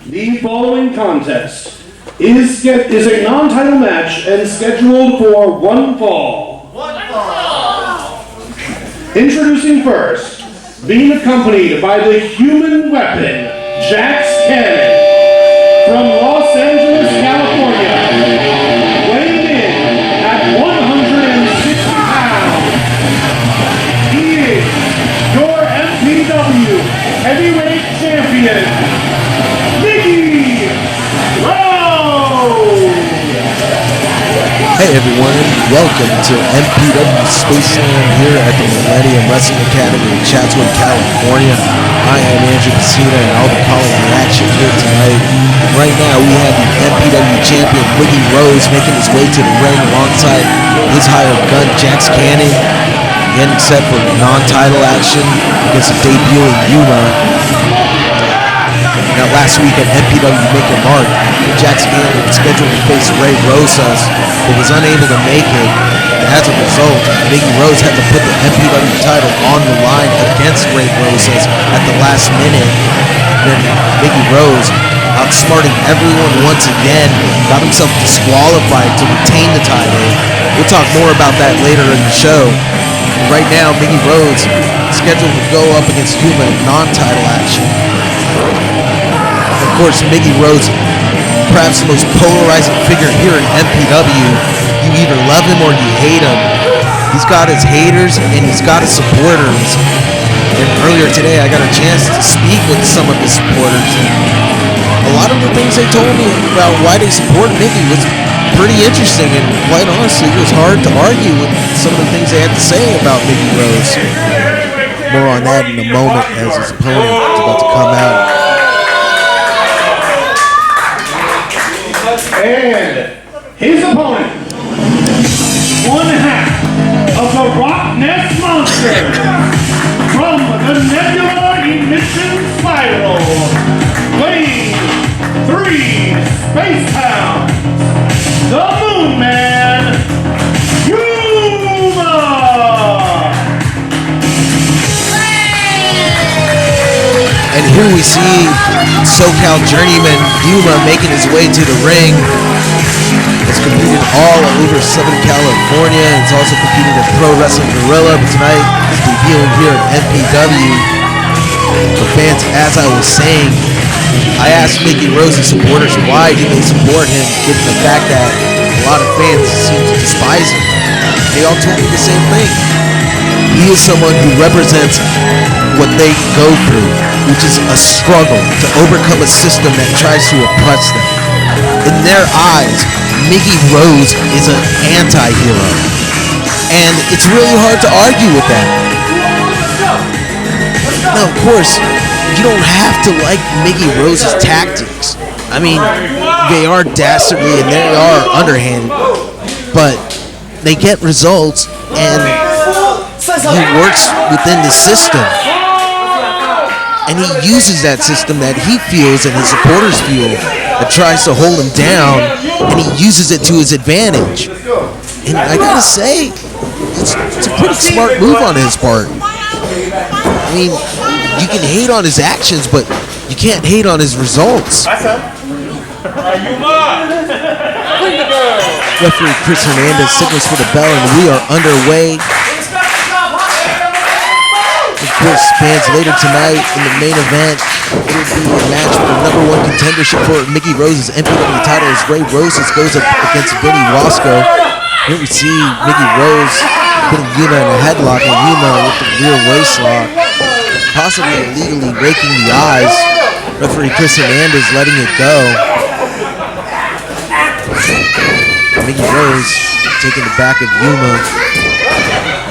The following contest is a non-title match and scheduled for one fall. Introducing first, being accompanied by the human weapon, Jax Cannon, from Los Angeles, California, weighing in at 160 pounds. He is your MPW heavyweight champion, Miggy. Hey everyone, and welcome to MPW Spaceland here at the Millennium Wrestling Academy in Chatsworth, California. I am Andrew Casino, and I'll be calling the action here tonight. Right now, we have the MPW champion, Miggy Rose, making his way to the ring alongside his hired gun, Jax Cannon, getting set for non-title action against the debuting Yuma. Now, last week at MPW Make Your Mark, Jax Cannon was scheduled to face Rosas, but was unable to make it. And as a result, Miggy Rose had to put the MPW title on the line against Rosas at the last minute. Then Miggy Rose, outsmarting everyone once again, got himself disqualified to retain the title. We'll talk more about that later in the show. Right now, Miggy Rose is scheduled to go up against Yuma in non-title action. Of course, Miggy Rose, perhaps the most polarizing figure here in MPW. You either love him or you hate him. He's got his haters and he's got his supporters. And earlier today, I got a chance to speak with some of his supporters. And a lot of the things they told me about why they support Miggy was pretty interesting, and quite honestly, it was hard to argue with some of the things they had to say about Miggy Rose. More on that in a moment as his opponent is about to come out. And his opponent, one half of the Rock Nest Monster, from the Nebula Emission Spiral, weighing 3 space pounds, the Moon Man, Yuma! And here we see SoCal journeyman Yuma making his way to the ring. It's competed all over Southern California. It's also competed at Pro Wrestling Guerrilla, but tonight it's debuting here at MPW. For fans, as I was saying, I asked Miggy Rose's supporters why do they support him, given the fact that a lot of fans seem to despise him. They all told me the same thing. He is someone who represents what they go through, which is a struggle to overcome a system that tries to oppress them. In their eyes, Miggy Rose is an anti-hero, and it's really hard to argue with that. Now, of course, you don't have to like Miggy Rose's tactics. I mean, they are dastardly and they are underhanded, but they get results, and he works within the system. And he uses that system that he feels and his supporters feel that tries to hold him down, and he uses it to his advantage. And I gotta say, it's a pretty smart move on his part. I mean, you can hate on his actions, but you can't hate on his results. Referee Chris Hernandez signals for the bell, and we are underway. Of course, fans, later tonight in the main event, it will be a match for the #1 contendership for Miggy Rose's MPW title as Rosas goes up against Vinny Wasco. Here we see Miggy Rose putting Yuma in a headlock, and Yuma with the rear waist lock, possibly illegally raking the eyes. Referee Chris Hernandez letting it go. Miggy Rose taking the back of Yuma.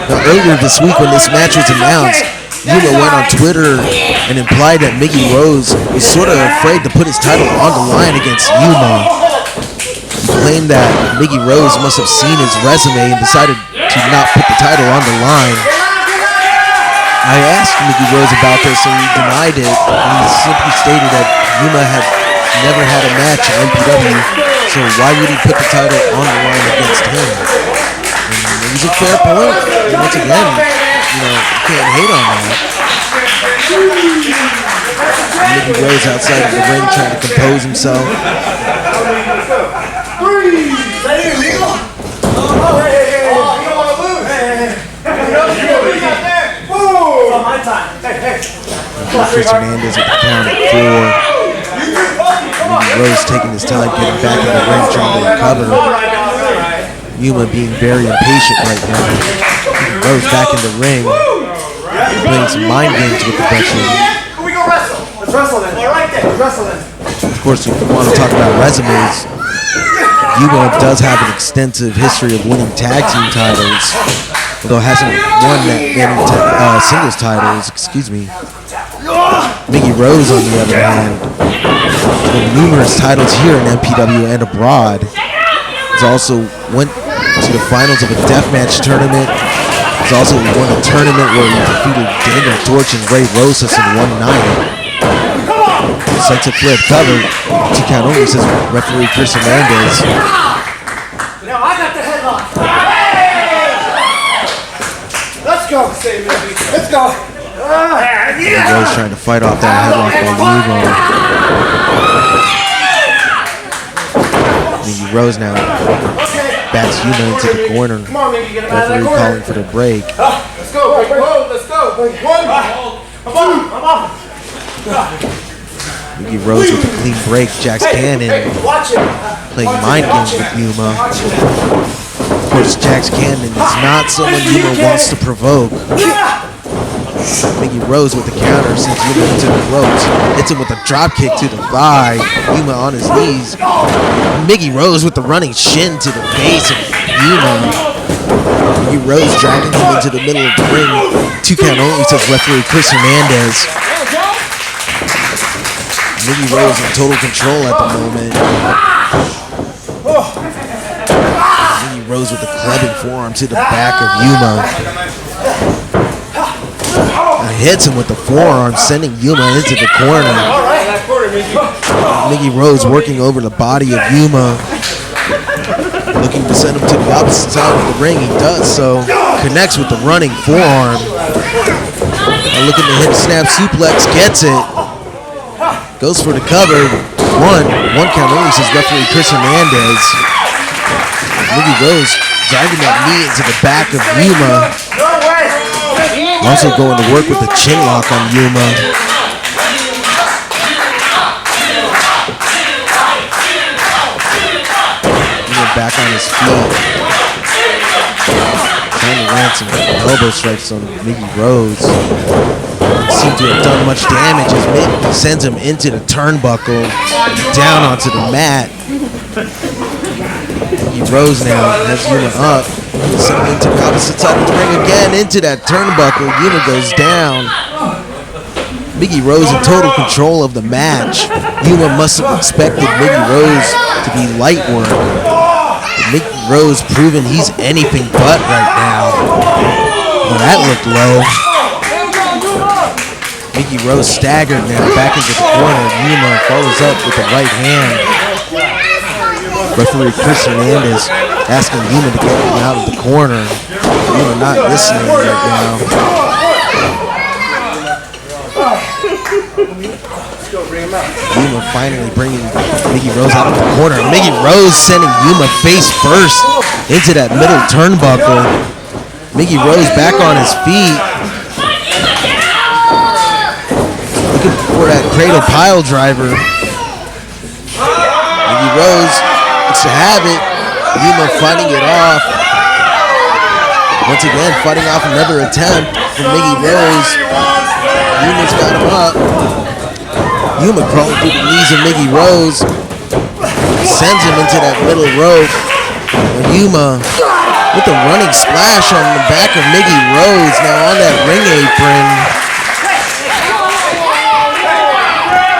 Now, earlier this week when this match was announced, Yuma went on Twitter and implied that Miggy Rose was sort of afraid to put his title on the line against Yuma. He claimed that Miggy Rose must have seen his resume and decided to not put the title on the line. I asked Miggy Rose about this and he denied it, and he simply stated that Yuma had never had a match in MPW, so why would he put the title on the line against him? And it was a fair point. And once again, you can't hate on that. Miggy Rose outside of the ring trying to compose himself. Chris Hernandez at the count at 4. Miggy Rose taking his time getting back in the ring trying to recover. Yuma being very impatient right now. Miggy Rose back in the ring. Playing some mind games with the veteran. Let's wrestle then. All right then. Let's wrestle then. Of course, if you want to talk about resumes, Yuma does have an extensive history of winning tag team titles, although hasn't won that many singles titles. Excuse me. Miggy Rose, on the other hand, won numerous titles here in MPW and abroad. He's also went to the finals of a deathmatch tournament. He's also won a tournament where he defeated Daniel Torch and Ray Rosas in one night. Sets a flip cover. 2 count only, says referee Chris Hernandez. Now I got the headlock. Let's go, say Miggy. Let's go. Miggy Rose trying to fight off that headlock by Yuma. Miggy Rose now backs Yuma into the corner. Come on, Miggy, get him out of that Referee corner. calling for the break. Let's go, break. Whoa, let's go. 1. I'm off. Miggy Rose with a clean break. Jax Cannon Watch it. playing mind games with Yuma. Of course, Jax Cannon is not someone Yuma wants to provoke. Miggy Rose with the counter sends Yuma into the ropes. Hits him with a drop kick to the thigh. Yuma on his knees. Miggy Rose with the running shin to the face of Yuma. Miggy Rose dragging him into the middle of the ring. 2 count only, says referee Chris Hernandez. Miggy Rose in total control at the moment. Miggy Rose with the clubbing forearm to the back of Yuma. Hits him with the forearm, sending Yuma into the corner. Miggy Rose working over the body of Yuma. Looking to send him to the opposite side of the ring. He does so. Connects with the running forearm. Looking to hit a snap suplex. Gets it. Goes for the cover. One count only, says referee Chris Hernandez. Miggy Rose driving that knee into the back of Yuma. Also going to work with the chin lock on Yuma. Yuma back on his feet. Trying to land some elbow strikes on Miggy Rose. Seemed to have done much damage as Miggy sends him into the turnbuckle, down onto the mat. Miggy Rose now has Yuma up. Sending into the opposite side of the ring again, into that turnbuckle. Yuma goes down. Miggy Rose in total control of the match. Yuma must have expected Miggy Rose to be light work. Miggy Rose proving he's anything but right now. Well, that looked low. Miggy Rose staggered now, back into the corner. Yuma follows up with the right hand. Referee Chris Hernandez asking Yuma to get him out of the corner. Yuma not listening right now. Yuma finally bringing Miggy Rose out of the corner. Miggy Rose sending Yuma face first into that middle turnbuckle. Miggy Rose back on his feet. Looking for that cradle pile driver. Miggy Rose looks to have it. Yuma fighting it off. Once again, fighting off another attempt from Miggy Rose. Yuma's got him up. Yuma crawling through the knees of Miggy Rose. Sends him into that middle rope. And Yuma with a running splash on the back of Miggy Rose. Now on that ring apron.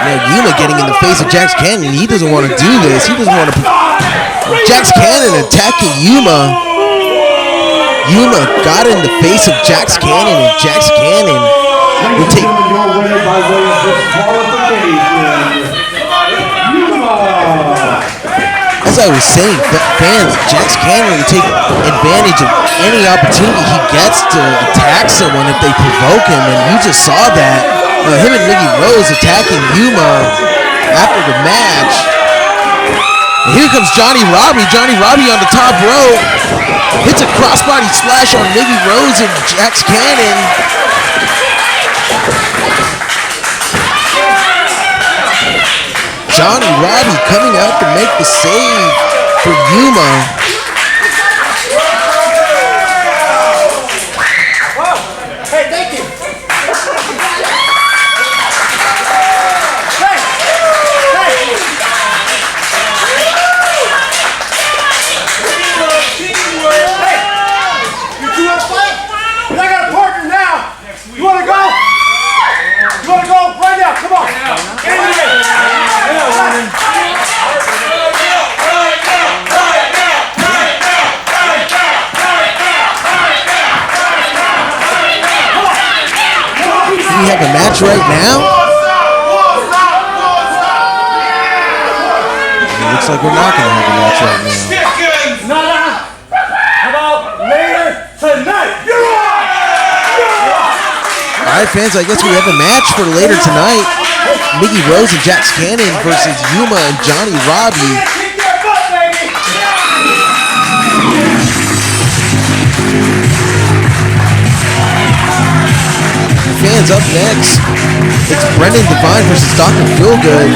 Now Yuma getting in the face of Jax Cannon. He doesn't want to do this. He doesn't want to... Jax Cannon attacking Yuma. Yuma got in the face of Jax Cannon, and Jax Cannon will take... As I was saying, fans, Jax Cannon will take advantage of any opportunity he gets to attack someone if they provoke him, and you just saw that. him and Miggy Rose attacking Yuma after the match. And here comes Johnnie Robbie. Johnnie Robbie on the top rope. Hits a crossbody slash on Miggy Rose and Jax Cannon. Johnnie Robbie coming out to make the save for Yuma. Hey, thank you. We have a match right now? It looks like we're not going to have a match right now. How about later tonight? Alright fans, I guess we have a match for later tonight. Miggy Rose and Jax Cannon versus Yuma and Johnnie Robbie. Fans, up next, it's Brendan Devine versus Dr. Feelgood.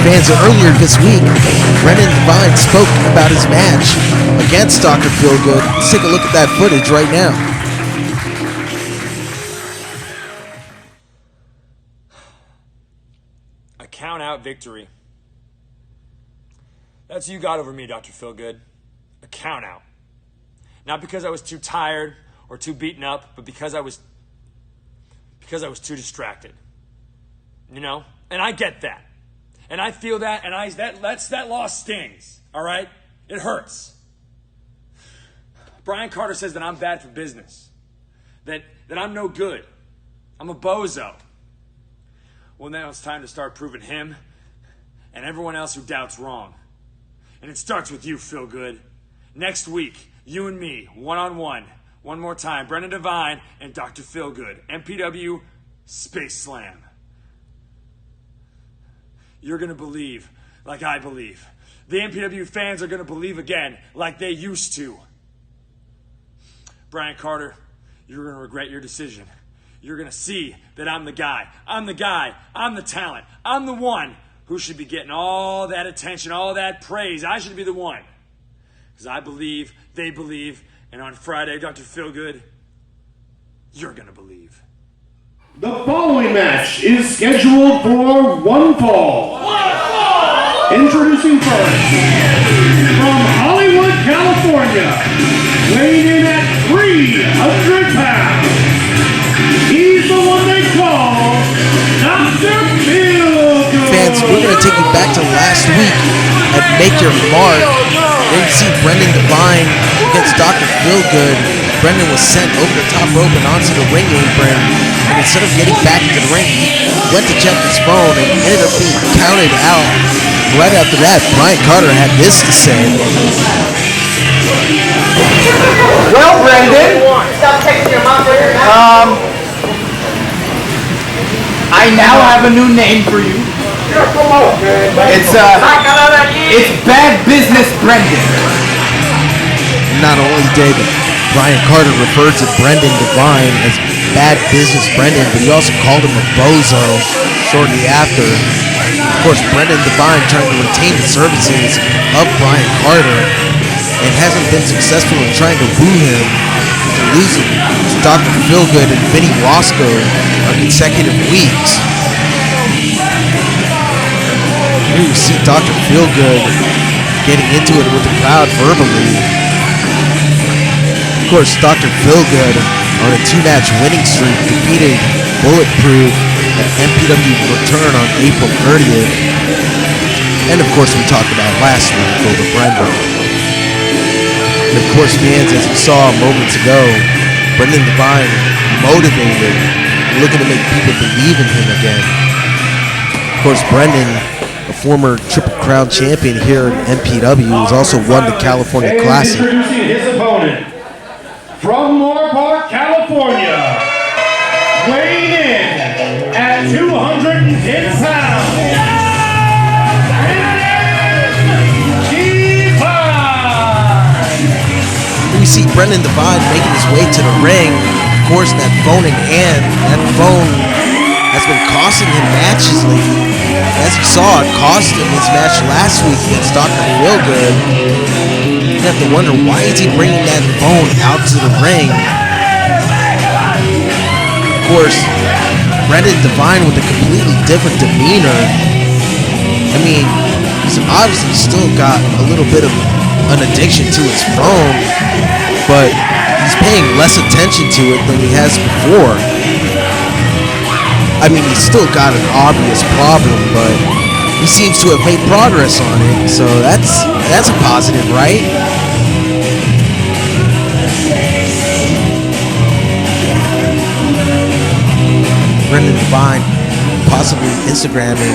Fans, earlier this week, Brendan Devine spoke about his match against Dr. Feelgood. Let's take a look at that footage right now. A count-out victory. That's what you got over me, Dr. Feelgood. A count-out. Not because I was too tired or too beaten up, but because I was too distracted. You know? And I get that. And I feel that, and that loss stings. All right? It hurts. Brian Carter says that I'm bad for business. That I'm no good. I'm a bozo. Well, now it's time to start proving him and everyone else who doubts wrong. And it starts with you, Feelgood. Next week, you and me, one-on-one. One more time, Brendan Devine and Dr. Feelgood. MPW Space Slam. You're going to believe like I believe. The MPW fans are going to believe again like they used to. Brian Carter, you're going to regret your decision. You're going to see that I'm the guy. I'm the guy. I'm the talent. I'm the one who should be getting all that attention, all that praise. I should be the one. Because I believe, they believe, and on Friday, Dr. Feelgood, you're going to believe. The following match is scheduled for one fall. Introducing first, from Hollywood, California, weighing in at 300 pounds. He's the one they call Dr. Feelgood. Fans, we're going to take you back to last week at Make Your Mark. There you see Brendan Devine against Dr. Feelgood. Brendan was sent over the top rope and onto the ring apron. And instead of getting back into the ring, he went to check his phone and ended up being counted out. Right after that, Brian Carter had this to say. Well, Brendan, stop texting your mom. I now have a new name for you. It's Bad Business Brendan. Not only did Brian Carter refer to Brendan Devine as Bad Business Brendan, but he also called him a bozo shortly after. Of course, Brendan Devine trying to retain the services of Brian Carter and hasn't been successful in trying to woo him after losing to Dr. Feelgood and Vinny Wasco on consecutive weeks. Here you see Dr. Feelgood getting into it with the crowd verbally. Of course, Dr. Feelgood on a 2-match winning streak defeated Bulletproof at MPW Return on April 30th. And of course, we talked about last week over Brendan. And of course, fans, as you saw moments ago, Brendan Devine motivated, looking to make people believe in him again. Of course, Brendan, a former Triple Crown champion here at MPW, has also won the California Classic. Introducing his opponent, from Moore Park, California, weighing in Brendan Devine making his way to the ring. Of course, that phone in hand. That phone has been costing him matches lately. As you saw, it cost him his match last week against Dr. Feelgood. You have to wonder, why is he bringing that phone out to the ring? Of course, Brendan Devine with a completely different demeanor. I mean, he's obviously still got a little bit of an addiction to his phone, but he's paying less attention to it than he has before. I mean, he's still got an obvious problem, but he seems to have made progress on it, so that's a positive, right? Brendan Devine possibly Instagramming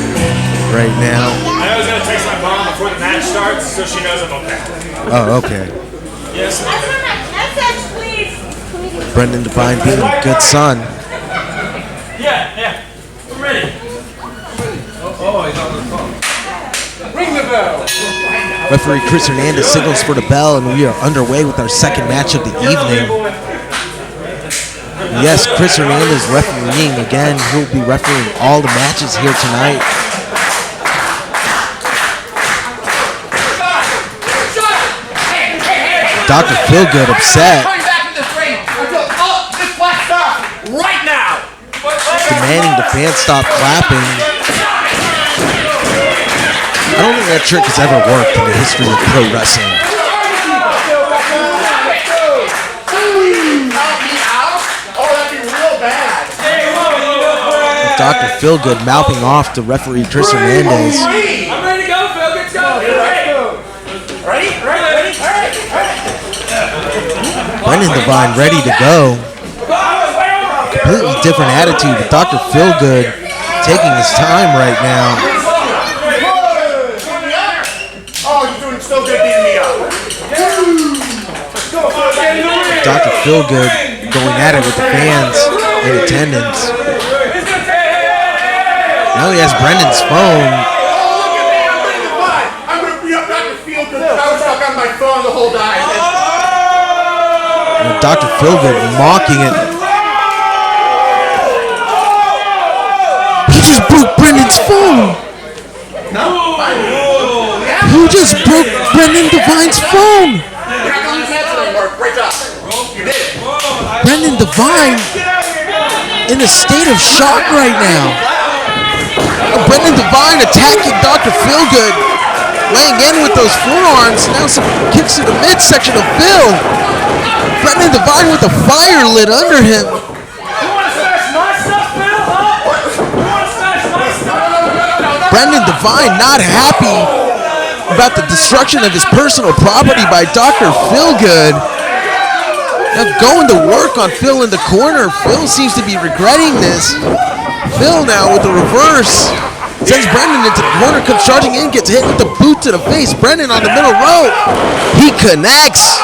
right now. I was gonna text my mom before the match starts, so she knows I'm okay. Oh, okay. Yes. Message, please. Brendan Devine being a good son. Yeah. I'm ready. Oh, he's on the phone. Ring the bell. Referee Chris Hernandez signals for the bell, and we are underway with our second match of the evening. Yes, Chris Hernandez refereeing again. He'll be refereeing all the matches here tonight. Dr. Feelgood upset. Right now! Demanding the fans stop clapping. I don't think that trick has ever worked in the history of pro wrestling. Dr. Feelgood mouthing off to referee Chris Hernandez. I'm ready to go, Phil. Let's go. Ready? Brendan Devine ready to go. Completely different attitude with Dr. Feelgood taking his time right now. Oh, you're doing so good beating me up. Dr. Feelgood going at it with the fans in attendance. Now he has Brendan's phone. I'm going to beat up Dr. Feelgood. I was stuck on my phone the whole time. And Dr. Feelgood mocking it. He just broke Brendan's phone. Who just broke Brendan Devine's phone? Great job. You did it. Brendan Devine in a state of shock right now. Brendan Devine attacking Dr. Feelgood, laying in with those forearms. Now some kicks to the midsection of Phil. Brendan Devine with the fire lit under him. You want to smash my stuff, Phil? You want to smash my stuff? Brendan Devine not happy about the destruction of his personal property by Dr. Feelgood. Now going to work on Phil in the corner. Phil seems to be regretting this. Phil now with the reverse. Sends Brendan into the corner, comes charging in, gets hit with the boot to the face. Brendan on the middle rope. He connects.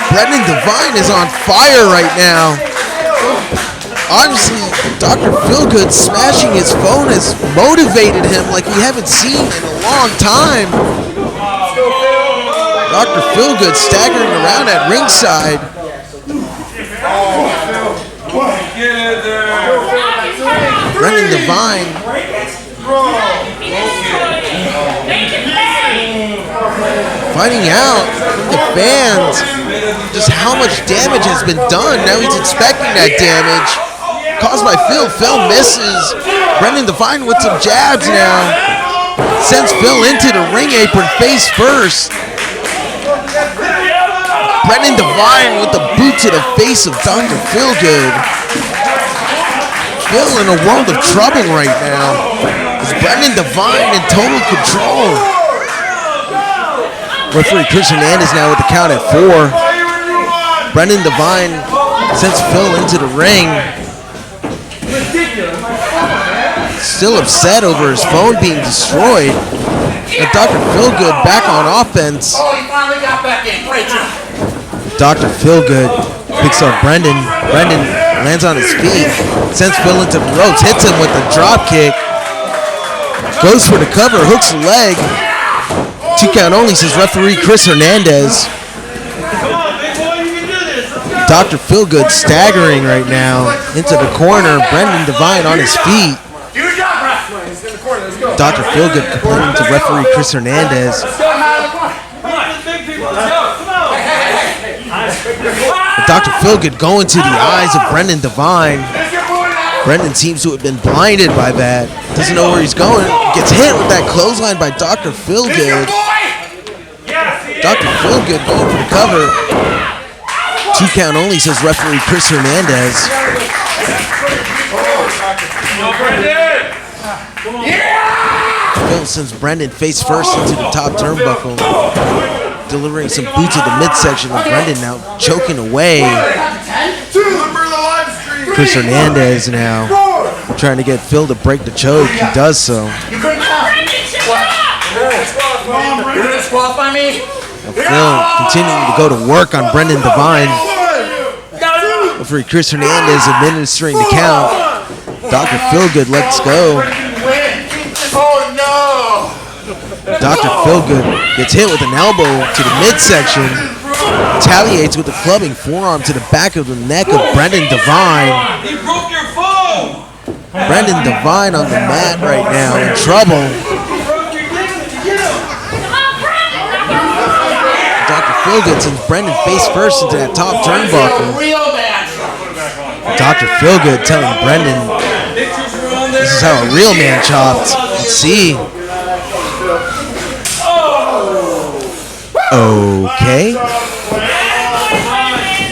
Brendan Devine is on fire right now. Obviously, Dr. Feelgood smashing his phone has motivated him like we haven't seen in a long time. Dr. Feelgood staggering around at ringside. Brendan Devine finding out from the fans just how much damage has been done. Now he's inspecting that damage caused by Phil. Phil misses. Brendan Devine with some jabs now. Sends Phil into the ring apron face first. Brendan Devine with the boot to the face of Dr. Feelgood. Phil in a world of trouble right now. Is Brendan Devine in total control? Referee Chris Hernandez now with the count at 4. Brendan Devine sends Phil into the ring. Still upset over his phone being destroyed. And Dr. Feelgood back on offense. Oh, he finally got back in. Great job. Dr. Feelgood picks up Brendan. Brendan lands on his feet. Sends Phil into the ropes. Hits him with a drop kick. Goes for the cover. Hooks the leg. 2 count only, says referee Chris Hernandez. Dr. Feelgood staggering right now into the corner. Brendan Devine on his feet. Dr. Feelgood complaining to referee Chris Hernandez. But Dr. Feelgood going to the eyes of Brendan Devine. Brendan seems to have been blinded by that. Doesn't know where he's going. Gets hit with that clothesline by Dr. Feelgood. Dr. Feelgood going for the cover. 2 count only, says referee Chris Hernandez. Phil sends Brendan face first into the top turnbuckle, delivering some boots to the midsection of Brendan now choking away. Chris Hernandez now trying to get Phil to break the choke. He does so. You didn't disqualify me? Phil continuing to go to work on Brendan Devine. Referee Chris Hernandez administering the count. Dr. Feelgood lets go. Dr. Feelgood gets hit with an elbow to the midsection. Retaliates with a clubbing forearm to the back of the neck of Brendan Devine. He broke your phone! Brendan Devine on the mat right now in trouble. Dr. Feelgood sends Brendan face first into that top turnbuckle. Dr. Feelgood telling Brendan this is how a real man chopped. Let's see. Okay.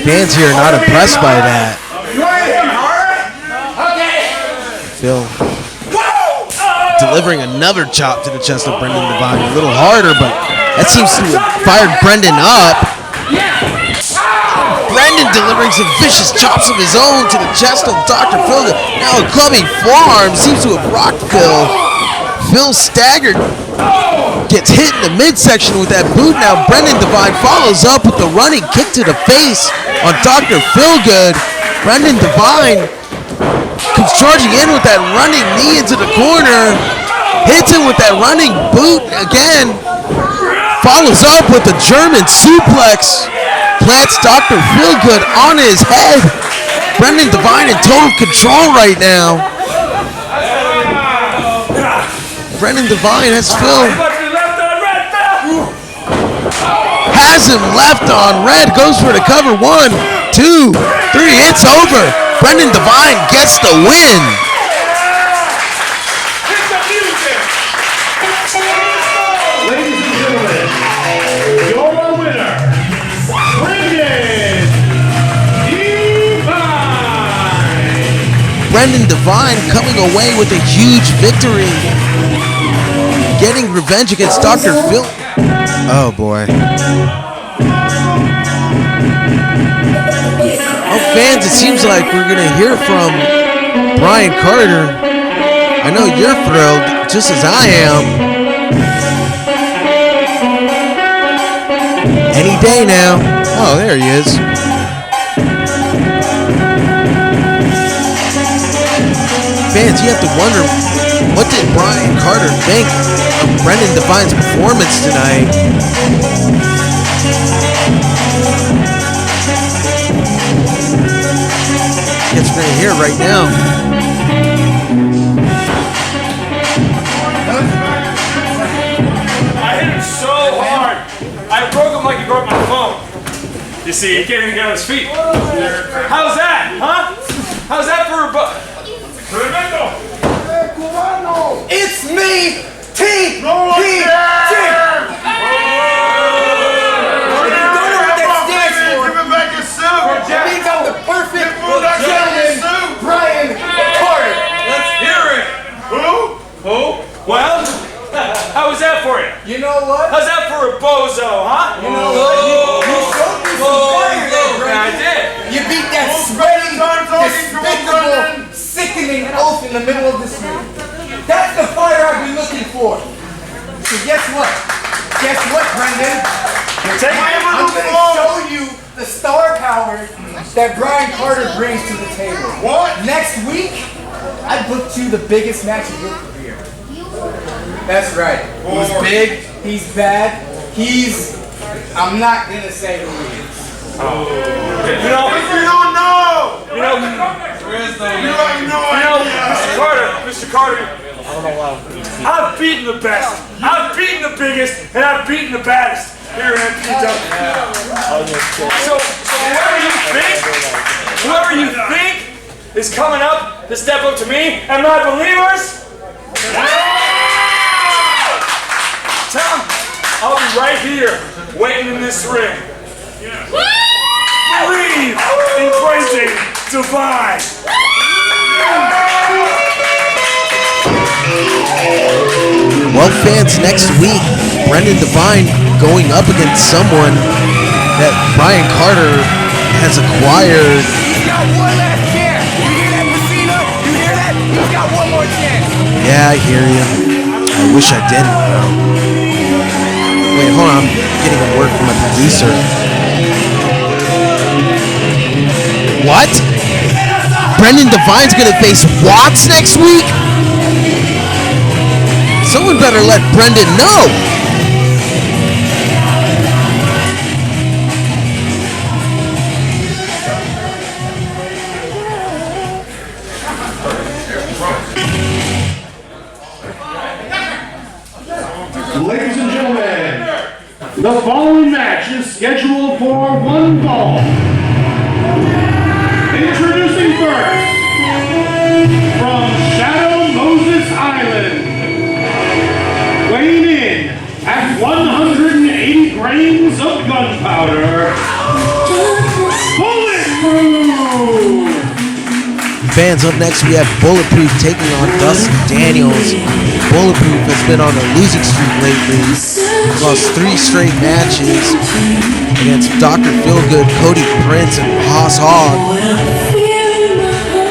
Fans here are not impressed by that. Phil delivering another chop to the chest of Brendan Devine. A little harder, but that seems to have fired Brendan up. Brendan delivering some vicious chops of his own to the chest of Dr. Phil. Now a clubbing forearm seems to have rocked Phil. Phil staggered. Gets hit in the midsection with that boot. Now Brendan Devine follows up with the running kick to the face on Dr. Feelgood. Brendan Devine comes charging in with that running knee into the corner. Hits him with that running boot again. Follows up with a German suplex. Plants Dr. Feelgood on his head. Brendan Devine in total control right now. Brendan Devine has Phil. Has him left on red. Goes for the cover. 1, 2, 3. It's over. Brendan Devine gets the win. Ladies and gentlemen, your winner, Brendan Devine coming away with a huge victory. Getting revenge against Dr. Phil. Oh boy. Oh fans, it seems like we're gonna hear from Brian Carter. I know you're thrilled, just as I am. Any day now. Oh, there he is. Fans, you have to wonder, what did Brian Carter think of Brendan Devine's performance tonight? Guess we're gonna hear it right now. I hit him so hard. I broke him like he broke my phone. You see, he can't even get on his feet. How's that, huh? How's that for a It's me, T. No one there! Give him back his suit! We got the perfect gentleman, Brian Carter. Let's hear it. Who? Well, how was that for you? You know what? How's that for a bozo, huh? You know what? You showed me some fire there, Yeah, I Brandon. did. You beat that sweaty, despicable, sickening oath in the middle of this ring. That's the fire I've been looking for. So guess what? Guess what, Brendan? I'm going to show you the star power that Brian Carter brings to the table. What? Next week, I booked you the biggest match of your career. That's right. He's big, he's bad, I'm not going to say who he is. You know, You don't know! you know, You have no idea! Mr. Carter, I've beaten the best, I've beaten the biggest, and I've beaten the baddest here in MPW. So whoever you think is coming up to step up to me and my believers, tell them I'll be right here waiting in this ring. Believe in praising divine. Well, fans, next week, Brendan Devine going up against someone that Brian Carter has acquired. He's got one last chance! You hear that, Messina? You hear that? He's got one more chance! Yeah, I hear you. I wish I didn't, though. Wait, hold on. I'm getting a word from my producer. What? Brendan Devine's gonna face Watts next week? Someone better let Brendan know. Ladies and gentlemen, the following match is scheduled for one fall. Introducing first, from Shadow Moses Island, weighing in at 180 grains of gunpowder, Bulletproof! Fans, up next we have Bulletproof taking on Dustin Daniels. Bulletproof has been on a losing streak lately. He's lost 3 straight matches against Dr. Feelgood, Cody Prince, and Haas Hogg.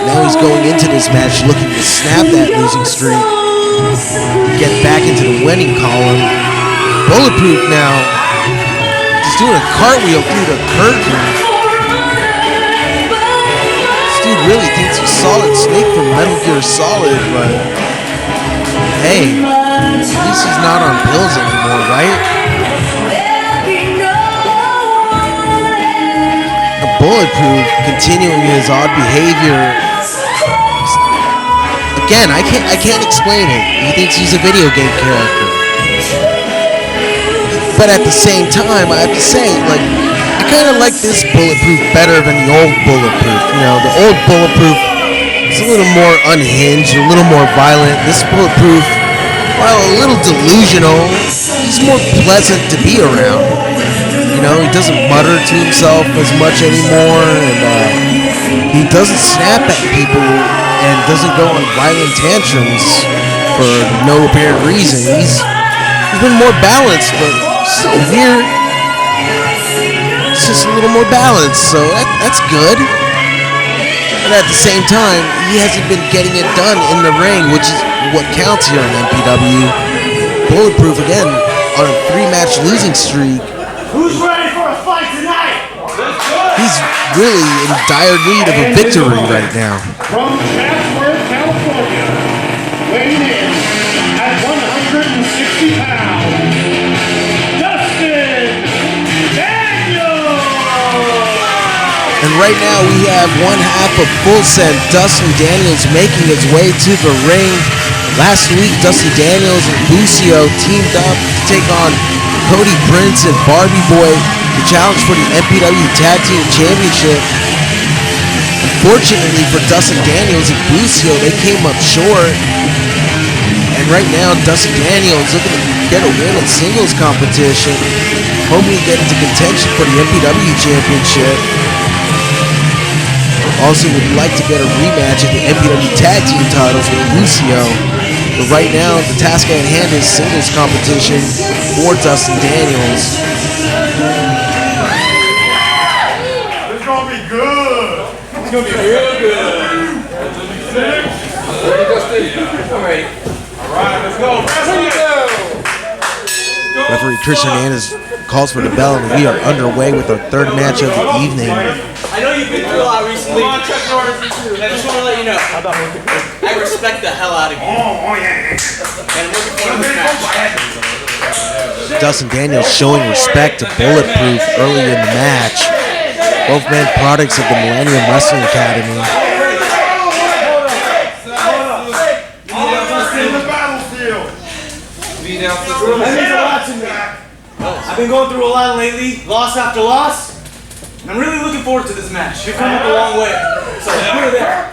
Now he's going into this match looking to snap that losing streak, get back into the winning column. Bulletproof now just doing a cartwheel through the curtain. This dude really thinks he's Solid Snake from Metal Gear Solid, but hey, at least he's not on pills anymore, right? The Bulletproof continuing his odd behavior. Again, I can't explain it. He thinks he's a video game character. But at the same time, I have to say, like, I kind of like this Bulletproof better than the old Bulletproof. You know, the old Bulletproof is a little more unhinged, a little more violent. This Bulletproof, while a little delusional, he's more pleasant to be around. You know, he doesn't mutter to himself as much anymore, and he doesn't snap at people and doesn't go on violent tantrums for no apparent reason. He's been more balanced, but still weird. It's just a little more balanced, so that's good. But at the same time, he hasn't been getting it done in the ring, which is what counts here in MPW. Bulletproof, again, on a 3-match losing streak. Who's ready for a fight tonight? He's really in dire need of a victory right now. From Chatsworth, California, weighing in at 160 pounds, Dustin Daniels! And right now we have one half of Full Send, Dustin Daniels, making his way to the ring. Last week, Dustin Daniels and Bucio teamed up to take on Cody Prince and Barbie Boi to challenge for the MPW Tag Team Championship. Unfortunately for Dustin Daniels and Bucio, they came up short. And right now, Dustin Daniels looking to get a win in singles competition, hoping to get into contention for the MPW Championship. Also would like to get a rematch at the MPW Tag Team titles with Bucio. But right now, the task at hand is singles competition for Dustin Daniels. It's gonna be good! It's gonna be real good. Alright. Alright, let's go. Referee Chris Hernandez calls for the bell, and we are underway with our 3rd match of the evening. I know you've been through a lot recently. I just want to let you know, I respect the hell out of you. And I'm looking forward to this match. Dustin Daniels showing respect to Bulletproof early in the match. Both men products of the Millennium Wrestling Academy. I've been going through a lot lately, loss after loss. And I'm really looking forward to this match. You've come up a long way. So put it there.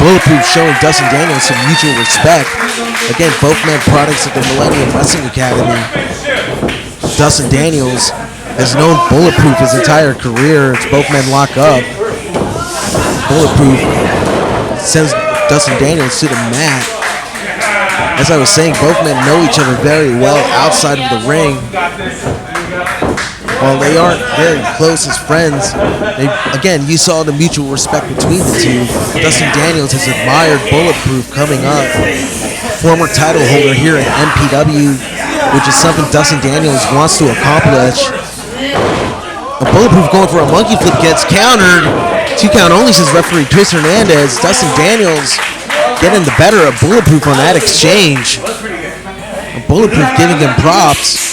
Bulletproof showing Dustin Daniels some mutual respect. Again, both men products of the Millennium Wrestling Academy. Dustin Daniels has known Bulletproof his entire career. It's both men lock up. Bulletproof sends Dustin Daniels to the mat. As I was saying, both men know each other very well outside of the ring. While they aren't very close as friends, again, you saw the mutual respect between the two. Dustin Daniels has admired Bulletproof coming up. Former title holder here at MPW, which is something Dustin Daniels wants to accomplish. A Bulletproof going for a monkey flip gets countered. 2 count only, says referee Chris Hernandez. Dustin Daniels getting the better of Bulletproof on that exchange. Bulletproof giving him props.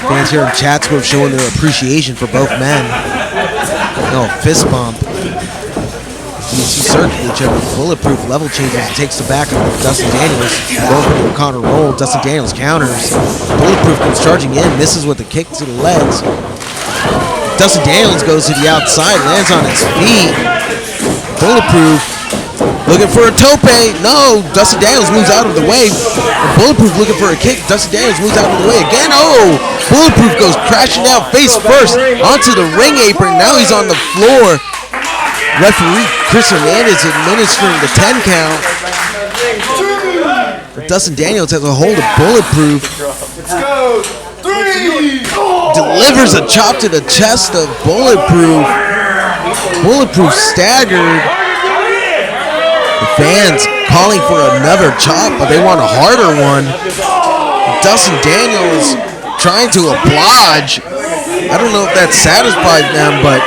Fans here in Chatsworth showing their appreciation for both men. No, fist bump. You see circle each other. Bulletproof level changes and takes the back of Dustin Daniels. Going for the counter roll. Dustin Daniels counters. Bulletproof comes charging in, misses with the kick to the legs. Dustin Daniels goes to the outside, lands on his feet. Bulletproof looking for a tope. No, Dustin Daniels moves out of the way. Bulletproof looking for a kick. Dustin Daniels moves out of the way again. Oh, Bulletproof goes crashing down face first onto the ring apron. Now he's on the floor. Referee Chris Hernandez administering the 10 count. But Dustin Daniels has a hold of Bulletproof. Let's go. 3. Delivers a chop to the chest of Bulletproof. Bulletproof staggered. The fans calling for another chop, but they want a harder one. Dustin Daniels trying to oblige. I don't know if that satisfied them, but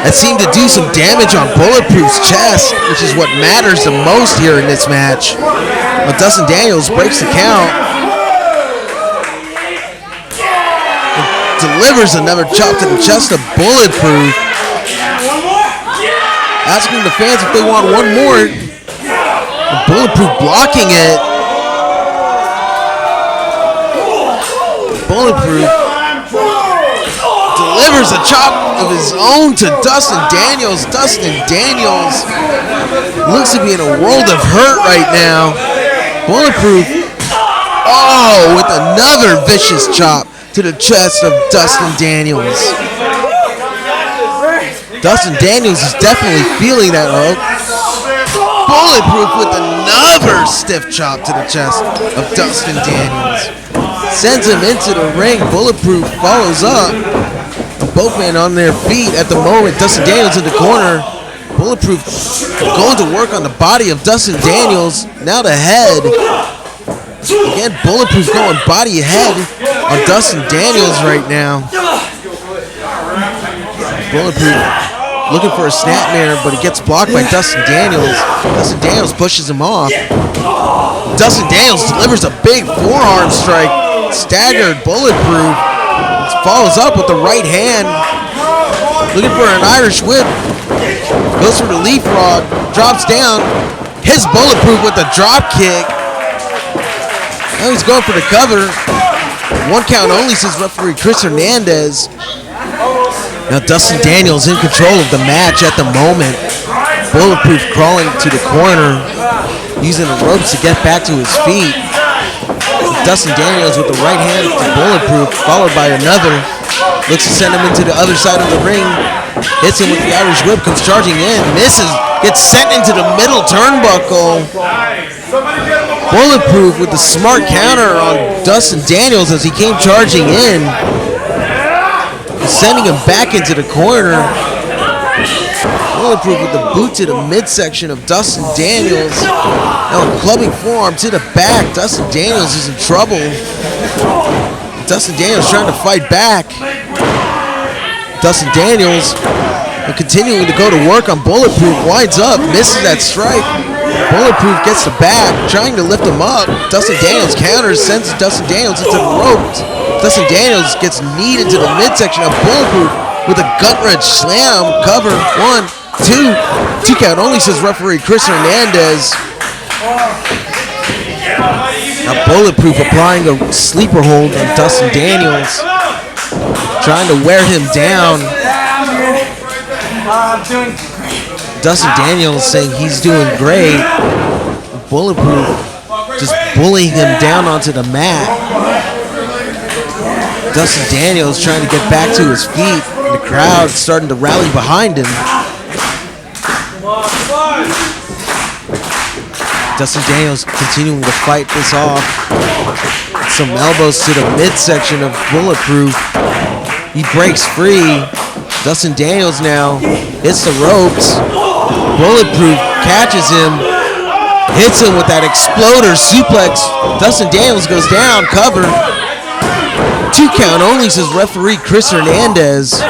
it seemed to do some damage on Bulletproof's chest, which is what matters the most here in this match. But Dustin Daniels breaks the count. Delivers another chop to the chest of Bulletproof. Asking the fans if they want one more. Bulletproof blocking it. Bulletproof delivers a chop of his own to Dustin Daniels. Dustin Daniels looks to be in a world of hurt right now. Bulletproof, oh, with another vicious chop to the chest of Dustin Daniels. Dustin Daniels is definitely feeling that hook. Bulletproof with another stiff chop to the chest of Dustin Daniels. Sends him into the ring. Bulletproof follows up. Both men on their feet at the moment. Dustin Daniels in the corner. Bulletproof going to work on the body of Dustin Daniels. Now the head. Again, Bulletproof going body head on Dustin Daniels right now. Bulletproof looking for a snapmare, but it gets blocked by Dustin Daniels. Dustin Daniels pushes him off. Dustin Daniels delivers a big forearm strike. Staggered Bulletproof. Follows up with the right hand. Looking for an Irish whip. Goes for the leapfrog. Drops down. Hits Bulletproof with a drop kick. Now he's going for the cover. 1 count only, says referee Chris Hernandez. Now Dustin Daniels in control of the match at the moment. Bulletproof crawling to the corner, using the ropes to get back to his feet. Dustin Daniels with the right hand to Bulletproof, followed by another. Looks to send him into the other side of the ring. Hits him with the Irish whip, comes charging in, misses, gets sent into the middle turnbuckle. Bulletproof with the smart counter on Dustin Daniels as he came charging in. Sending him back into the corner. Bulletproof with the boot to the midsection of Dustin Daniels. Now a clubbing forearm to the back. Dustin Daniels is in trouble. Dustin Daniels trying to fight back. Dustin Daniels continuing to go to work on Bulletproof. Winds up, misses that strike. Bulletproof gets the back, trying to lift him up. Dustin Daniels counters, sends Dustin Daniels into the ropes. Dustin Daniels gets kneed into the midsection of Bulletproof with a gut-wrench slam. Cover, 1, 2. 2 count only, says referee Chris Hernandez. Now Bulletproof applying a sleeper hold on Dustin Daniels, trying to wear him down. Dustin Daniels saying he's doing great. Bulletproof just bullying him down onto the mat. Dustin Daniels trying to get back to his feet. The crowd starting to rally behind him. Dustin Daniels continuing to fight this off. Some elbows to the midsection of Bulletproof. He breaks free. Dustin Daniels now hits the ropes. Bulletproof catches him, hits him with that exploder suplex. Dustin Daniels goes down, cover. 2 count only, says referee Chris Hernandez.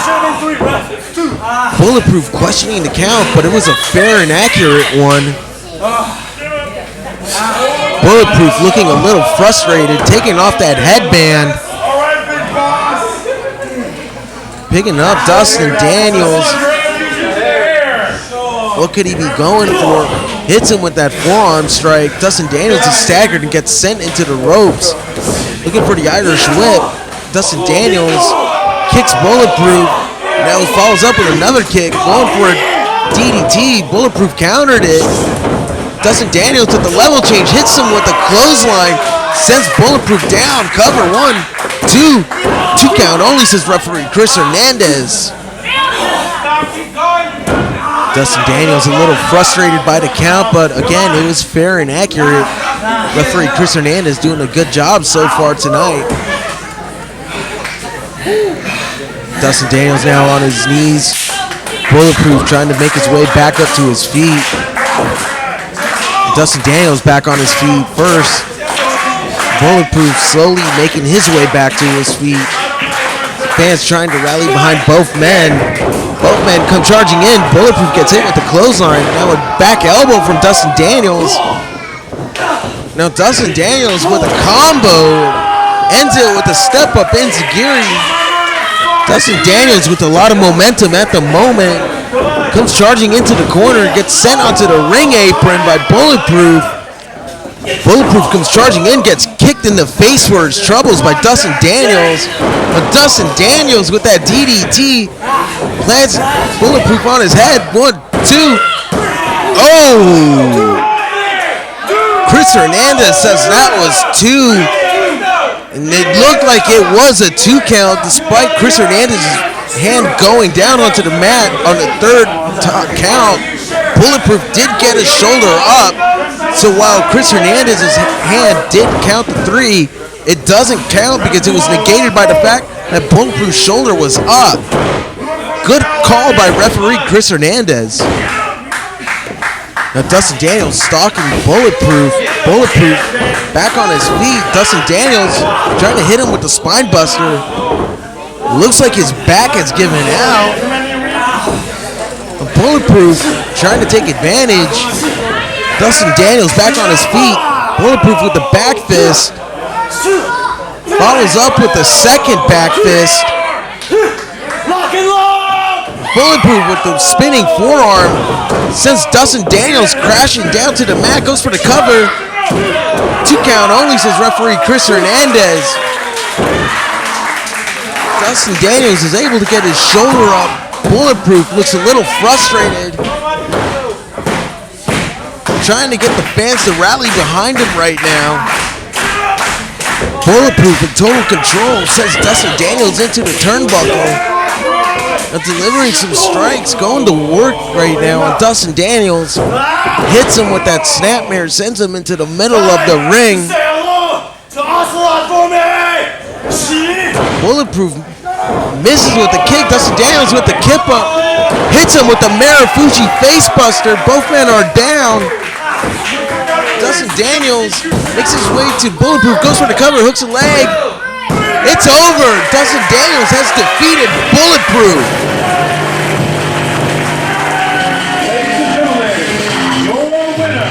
Bulletproof questioning the count, but it was a fair and accurate one. Bulletproof looking a little frustrated, taking off that headband. Picking up Dustin Daniels. What could he be going for? Hits him with that forearm strike. Dustin Daniels is staggered and gets sent into the ropes. Looking for the Irish whip. Dustin Daniels kicks Bulletproof. Now he follows up with another kick, going for a DDT. Bulletproof countered it. Dustin Daniels with the level change, hits him with a clothesline, sends Bulletproof down. Cover, 1, 2. 2 count only, says referee Chris Hernandez. Dustin Daniels a little frustrated by the count, but again, it was fair and accurate. Referee Chris Hernandez doing a good job so far tonight. Dustin Daniels now on his knees. Bulletproof trying to make his way back up to his feet. Dustin Daniels back on his feet first. Bulletproof slowly making his way back to his feet. Fans trying to rally behind both men. Both men come charging in. Bulletproof gets hit with the clothesline. Now a back elbow from Dustin Daniels. Now Dustin Daniels with a combo. Ends it with a step up enziguri. Dustin Daniels with a lot of momentum at the moment. Comes charging into the corner. Gets sent onto the ring apron by Bulletproof. Bulletproof comes charging in, gets kicked in the face for his troubles by Dustin Daniels. But Dustin Daniels with that DDT plants Bulletproof on his head. 1, 2. Oh! Chris Hernandez says that was 2. And it looked like it was a 2 count despite Chris Hernandez's hand going down onto the mat on the 3rd count. Bulletproof did get his shoulder up. So while Chris Hernandez's hand did count to 3, it doesn't count because it was negated by the fact that Bulletproof's shoulder was up. Good call by referee Chris Hernandez. Now Dustin Daniels stalking Bulletproof. Bulletproof back on his feet. Dustin Daniels trying to hit him with the spine buster. Looks like his back has given out. Bulletproof trying to take advantage. Dustin Daniels back on his feet. Bulletproof with the back fist. Follows up with the second back fist. Bulletproof with the spinning forearm. Sends Dustin Daniels crashing down to the mat. Goes for the cover. 2 count only, says referee Chris Hernandez. Dustin Daniels is able to get his shoulder up. Bulletproof looks a little frustrated. Trying to get the fans to rally behind him right now. Bulletproof in total control sends Dustin Daniels into the turnbuckle. Delivering some strikes, going to work right now on Dustin Daniels. Hits him with that snapmare, sends him into the middle of the ring. Bulletproof misses with the kick. Dustin Daniels with the kip up. Hits him with the Marufuji facebuster. Both men are down. Dustin Daniels makes his way to Bulletproof, goes for the cover, hooks a leg. It's over. Dustin Daniels has defeated Bulletproof. Ladies and gentlemen, your winner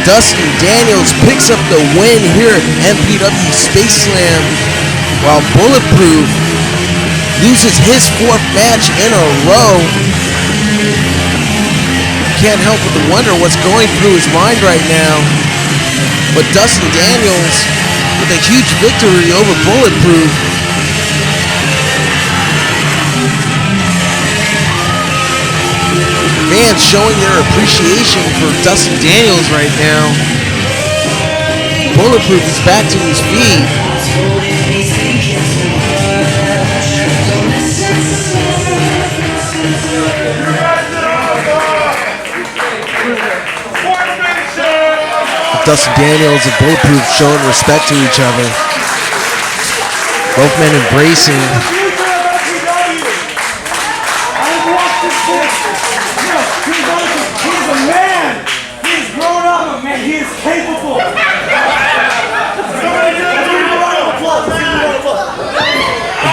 Dustin Daniels picks up the win here at MPW Space Slam, while Bulletproof loses his 4th match in a row. Can't help but to wonder what's going through his mind right now. But Dustin Daniels with a huge victory over Bulletproof. Fans showing their appreciation for Dustin Daniels right now. Bulletproof is back to his feet. Dustin Daniels and Bulletproof showing respect to each other. Both men embracing. He's a man. He's grown up, man. He is capable.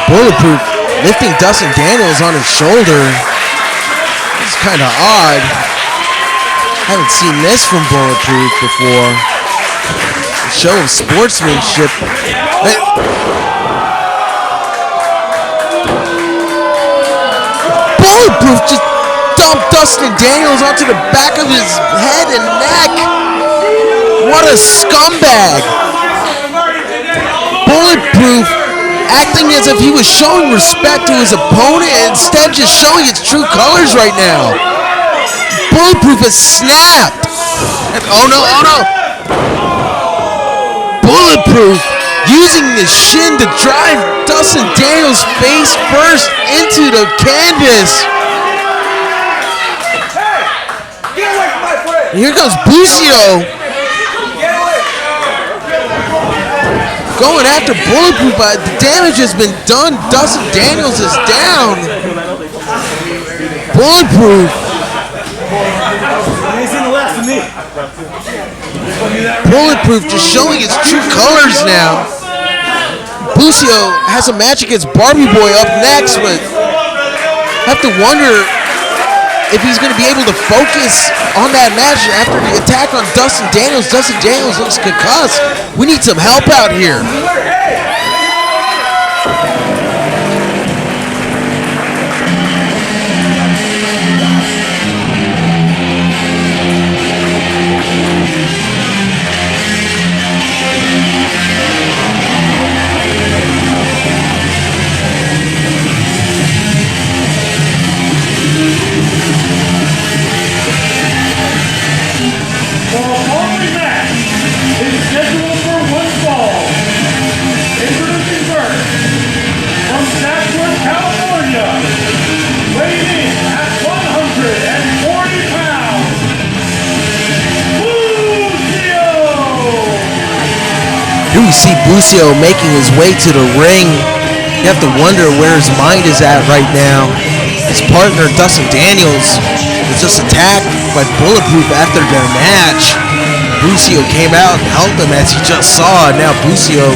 Bulletproof lifting Dustin Daniels on his shoulder. It's kind of odd. Haven't seen this from Bulletproof before. A show of sportsmanship. Bulletproof just dumped Dustin Daniels onto the back of his head and neck. What a scumbag. Bulletproof acting as if he was showing respect to his opponent and instead just showing its true colors right now. Bulletproof has snapped. And oh no. Bulletproof using the shin to drive Dustin Daniels face first into the canvas. And here goes Bucio. Going after Bulletproof, but the damage has been done. Dustin Daniels is down. Bulletproof. Bulletproof just showing its true colors now. Bucio has a match against Barbie Boi up next, but have to wonder if he's going to be able to focus on that match after the attack on Dustin Daniels. Dustin Daniels looks concussed. We need some help out here. Scheduled for one fall. Introducing first, from Chatsworth, California, weighing in at 140 pounds, Bucio! Here we see Bucio making his way to the ring. You have to wonder where his mind is at right now. His partner, Dustin Daniels, was just attacked by Bulletproof after their match. Bucio came out and helped him, as you just saw. Now Bucio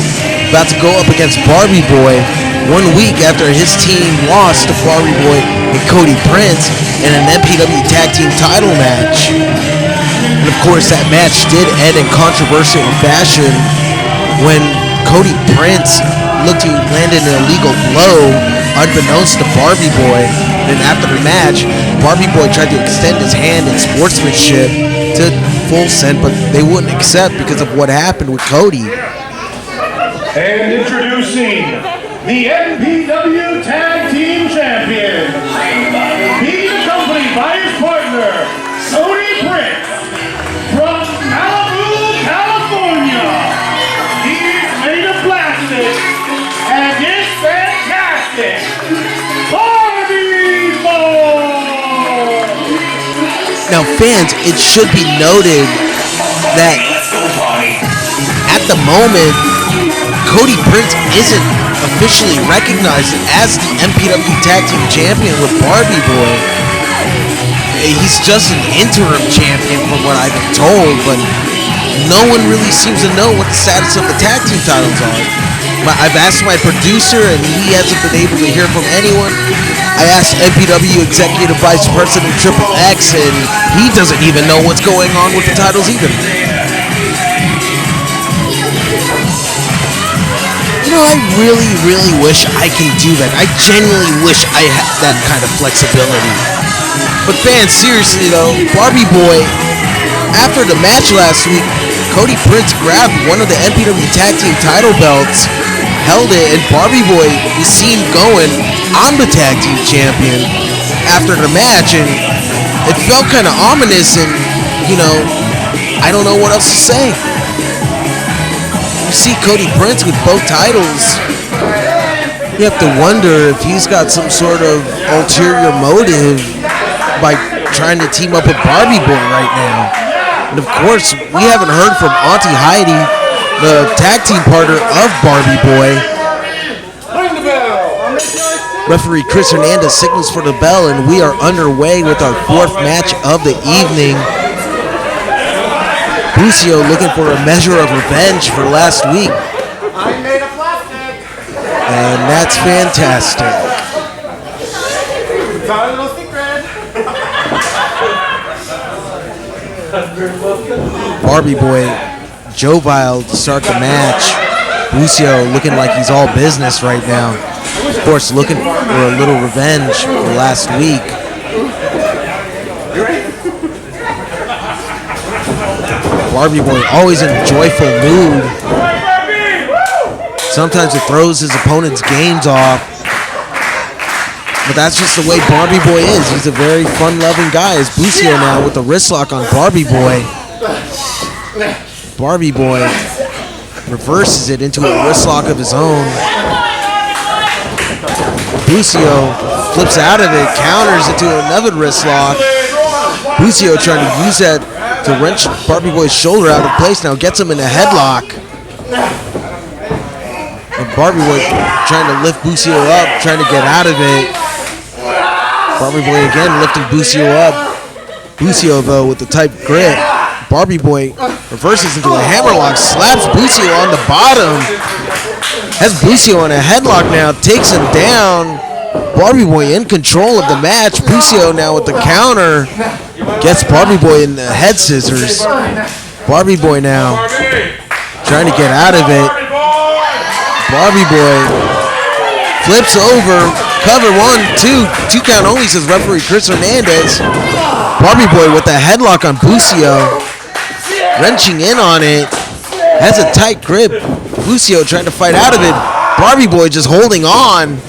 about to go up against Barbie Boi 1 week after his team lost to Barbie Boi and Cody Prince in an MPW Tag Team title match. And of course that match did end in controversial fashion when Cody Prince looked to land an illegal blow unbeknownst to Barbie Boi. And after the match, Barbie Boi tried to extend his hand in sportsmanship to full send, but they wouldn't accept because of what happened with Cody. And introducing the MPW Tag Team Champion, being accompanied by his partner, Cody Prince, from Malibu, California. He's made of plastic and is fantastic. Barbie Boi! Now fans, it should be noted that at the moment, Cody Prince isn't officially recognized as the MPW Tag Team Champion with Barbie Boi. He's just an interim champion from what I've been told, but no one really seems to know what the status of the tag team titles are. I've asked my producer and he hasn't been able to hear from anyone. I asked MPW Executive Vice President Triple X and he doesn't even know what's going on with the titles either. I really, really wish I can do that. I genuinely wish I had that kind of flexibility. But fans, seriously though, Barbie Boi, after the match last week, Cody Prince grabbed one of the MPW Tag Team title belts, held it, and Barbie Boi was seen going, I'm the Tag Team Champion after the match, and it felt kind of ominous, and, you know, I don't know what else to say. You see Cody Prince with both titles, you have to wonder if he's got some sort of ulterior motive by trying to team up with Barbie Boi right now. And of course, we haven't heard from Auntie Heidi, the tag team partner of Barbie Boi. Referee Chris Hernandez signals for the bell, and we are underway with our fourth match of the evening. Bucio looking for a measure of revenge for last week. I made a plastic. And that's fantastic. Got a little secret. Barbie Boi, Jovial to start the match. Bucio looking like he's all business right now. Of course, looking for a little revenge for last week. Barbie Boi always in a joyful mood. Sometimes it throws his opponent's games off. But that's just the way Barbie Boi is. He's a very fun-loving guy. It's Bucio now with the wrist lock on Barbie Boi. Barbie Boi reverses it into a wrist lock of his own. Bucio flips out of it, counters into another wrist lock. Bucio trying to use that to wrench Barbie Boi's shoulder out of place now, gets him in a headlock. And Barbie Boi trying to lift Bucio up, trying to get out of it. Barbie Boi again lifting Bucio up. Bucio though with the tight grip. Barbie Boi reverses into a hammerlock, slaps Bucio on the bottom. Has Bucio on a headlock now, takes him down. Barbie Boi in control of the match. Bucio now with the counter. Gets Barbie Boi in the head scissors. Barbie Boi now trying to get out of it. Barbie Boi flips over. Cover 1, 2. 2 count only, says referee Chris Hernandez. Barbie Boi with the headlock on Bucio. Wrenching in on it. Has a tight grip. Bucio trying to fight out of it. Barbie Boi just holding on.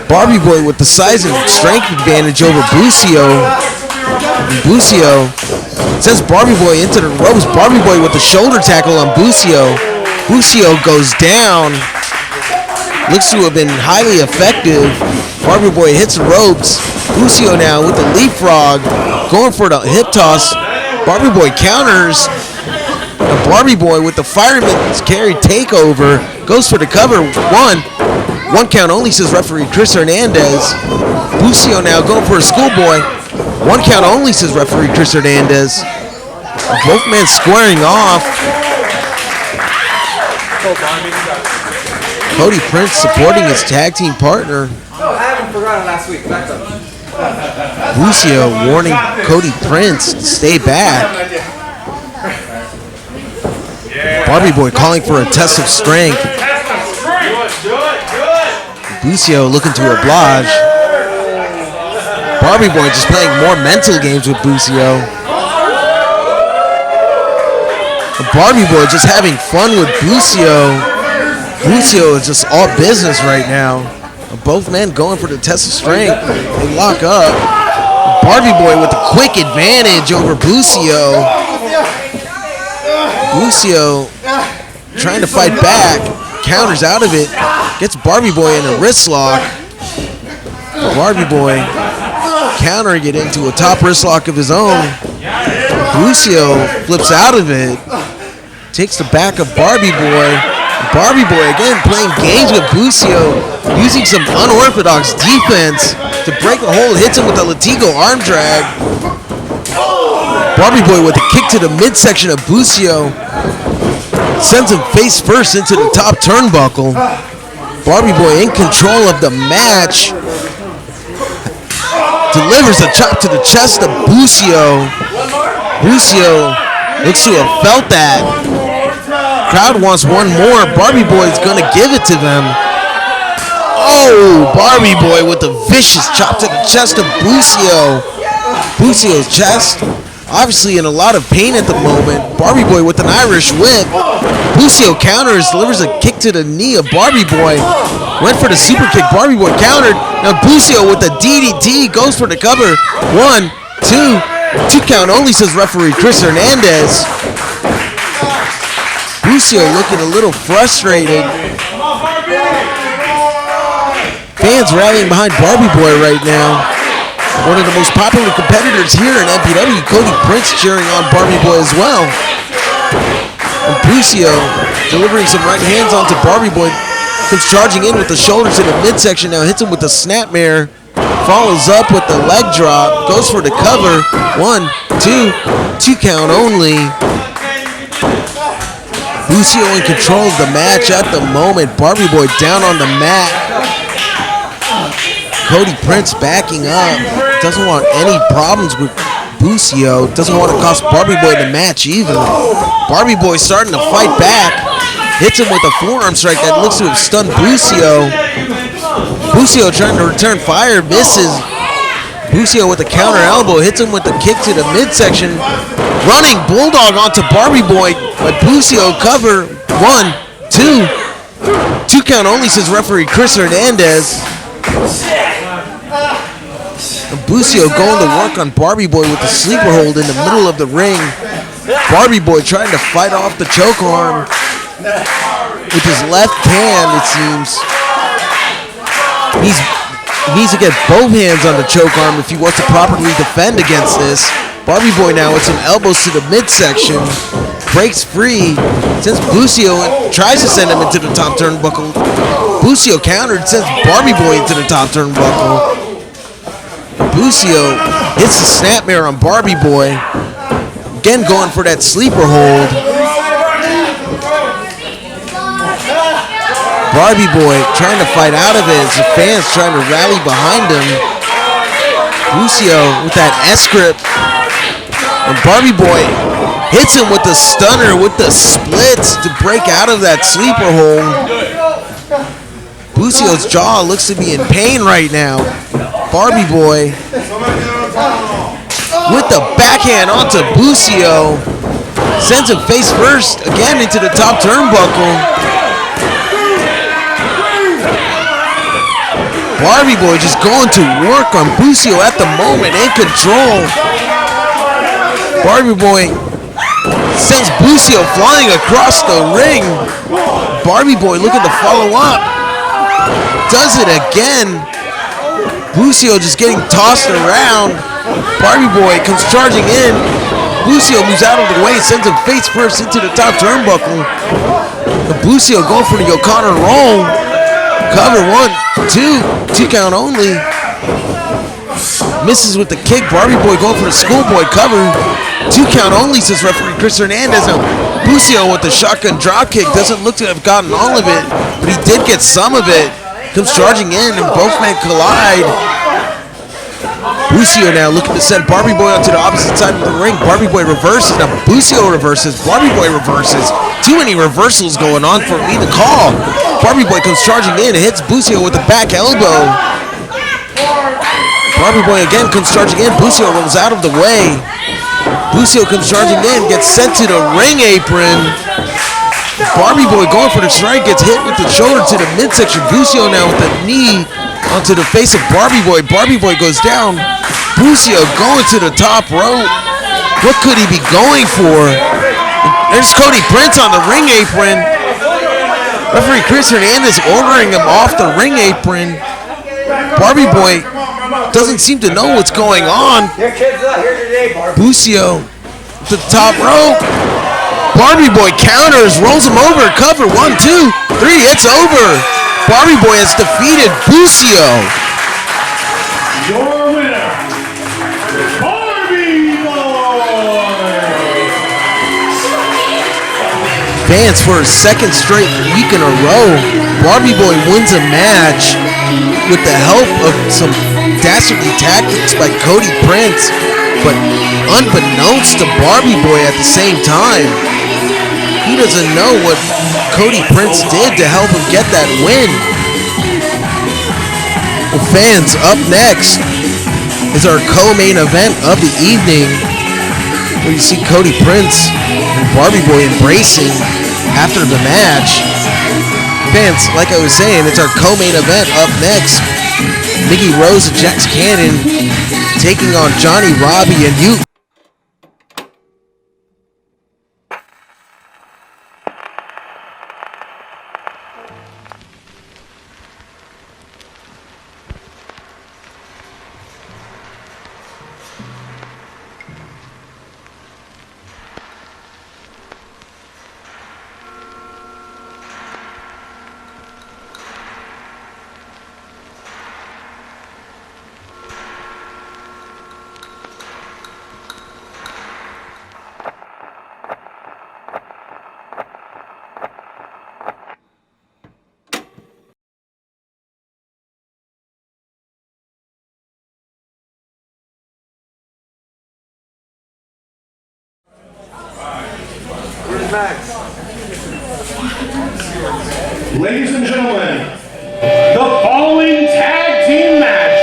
Barbie Boi with the size and strength advantage over Bucio. Bucio sends Barbie Boi into the ropes. Barbie Boi with the shoulder tackle on Bucio. Bucio goes down. Looks to have been highly effective. Barbie Boi hits the ropes. Bucio now with the leapfrog. Going for the hip toss. Barbie Boi counters. And Barbie Boi with the fireman's carry takeover. Goes for the cover. 1 count only, says referee Chris Hernandez. Bucio now going for a schoolboy. 1 count only, says referee Chris Hernandez. Both men squaring off. Cody Prince supporting his tag team partner. Oh, I haven't forgotten last week. Back up. Bucio warning Cody Prince to stay back. Barbie Boi calling for a test of strength. Bucio looking to oblige. Barbie Boi just playing more mental games with Bucio. Barbie Boi just having fun with Bucio. Bucio is just all business right now. Both men going for the test of strength. They lock up. Barbie Boi with a quick advantage over Bucio. Bucio trying to fight back. Counters out of it. Gets Barbie Boi in a wrist lock. Barbie Boi countering it into a top wrist lock of his own. Bucio flips out of it. Takes the back of Barbie Boi. Barbie Boi again playing games with Bucio, using some unorthodox defense to break the hold, hits him with a Latigo arm drag. Barbie Boi with a kick to the midsection of Bucio, sends him face first into the top turnbuckle. Barbie Boi in control of the match, delivers a chop to the chest of Bucio. Bucio looks to have felt that. Crowd wants one more. Barbie Boy is going to give it to them. Oh, Barbie Boy with a vicious chop to the chest of Bucio. Bucio's chest, obviously in a lot of pain at the moment. Barbie Boy with an Irish whip. Bucio counters, delivers a kick to the knee of Barbie Boy. Went for the super kick. Barbie Boy countered. Now Bucio with the DDT goes for the cover. 1, 2 count only, says referee Chris Hernandez. Bucio looking a little frustrated. Fans rallying behind Barbie Boy right now. One of the most popular competitors here in MPW, Cody Prince, cheering on Barbie Boy as well. And Bucio delivering some right hands onto Barbie Boy. Comes charging in with the shoulders in the midsection. Now hits him with the snapmare. Follows up with the leg drop. Goes for the cover. 1, 2 count only. Bucio in control of the match at the moment. Barbie Boy down on the mat. Cody Prince backing up. Doesn't want any problems with Bucio. Doesn't want to cost Barbie Boy the match either. Barbie Boy starting to fight back. Hits him with a forearm strike that looks to have stunned Bucio. Bucio trying to return fire, misses. Bucio with a counter elbow, hits him with a kick to the midsection. Running bulldog onto Barbie Boy, but Bucio cover. 1, 2 count only, says referee Chris Hernandez. And Bucio going to work on Barbie Boy with the sleeper hold in the middle of the ring. Barbie Boy trying to fight off the choke arm with his left hand, it seems. He needs to get both hands on the choke arm if he wants to properly defend against this. Barbie Boy now with some elbows to the midsection. Breaks free. Sends Bucio and tries to send him into the top turnbuckle. Bucio countered, sends Barbie Boy into the top turnbuckle. Bucio hits the snapmare on Barbie Boy. Again going for that sleeper hold. Barbie Boy trying to fight out of it as the fans trying to rally behind him. Bucio with that S-grip. And Barbie Boy hits him with the stunner, with the splits to break out of that sleeper hold. Bucio's jaw looks to be in pain right now. Barbie Boy with the backhand onto Bucio. Sends him face first again into the top turnbuckle. Barbie Boy just going to work on Bucio at the moment, in control. Barbie Boy sends Bucio flying across the ring. Barbie Boy looking to follow up. Does it again. Bucio just getting tossed around. Barbie Boy comes charging in. Bucio moves out of the way, sends him face first into the top turnbuckle. And Bucio going for the O'Connor roll. Cover. 1, 2 count only. Misses with the kick. Barbie Boy going for the schoolboy cover. 2 count only, says referee Chris Hernandez. Now Bucio with the shotgun drop kick. Doesn't look to have gotten all of it, but he did get some of it. Comes charging in and both men collide. Bucio now looking to send Barbie Boy onto the opposite side of the ring. Barbie Boy reverses. Now Bucio reverses. Barbie Boy reverses. Too many reversals going on for me to call. Barbie Boy comes charging in and hits Bucio with the back elbow. Barbie Boy again comes charging in. Bucio rolls out of the way. Bucio comes charging in, gets sent to the ring apron. Barbie Boy going for the strike, gets hit with the shoulder to the midsection. Bucio now with the knee onto the face of Barbie Boy. Barbie Boy goes down. Bucio going to the top rope. What could he be going for? There's Cody Prince on the ring apron. Referee Chris Hernandez ordering him off the ring apron. Barbie Boy doesn't seem to know what's going on. Bucio to the top rope. Barbie Boy counters, rolls him over, cover. 1, 2, 3, it's over. Barbie Boy has defeated Bucio. Your winner, Barbie Boy! Fans for a second straight week in a row. Barbie Boy wins a match with the help of some dastardly tactics by Cody Prince, but unbeknownst to Barbie Boy at the same time. he doesn't know what Cody Prince did to help him get that win. Well, fans, up next is our co-main event of the evening, where you see Cody Prince and Barbie Boi embracing after the match. Fans, like I was saying, it's our co-main event. Up next, Miggy Rose and Jax Cannon taking on Johnnie, Robbie, and Yuma. Ladies and gentlemen, the following tag team match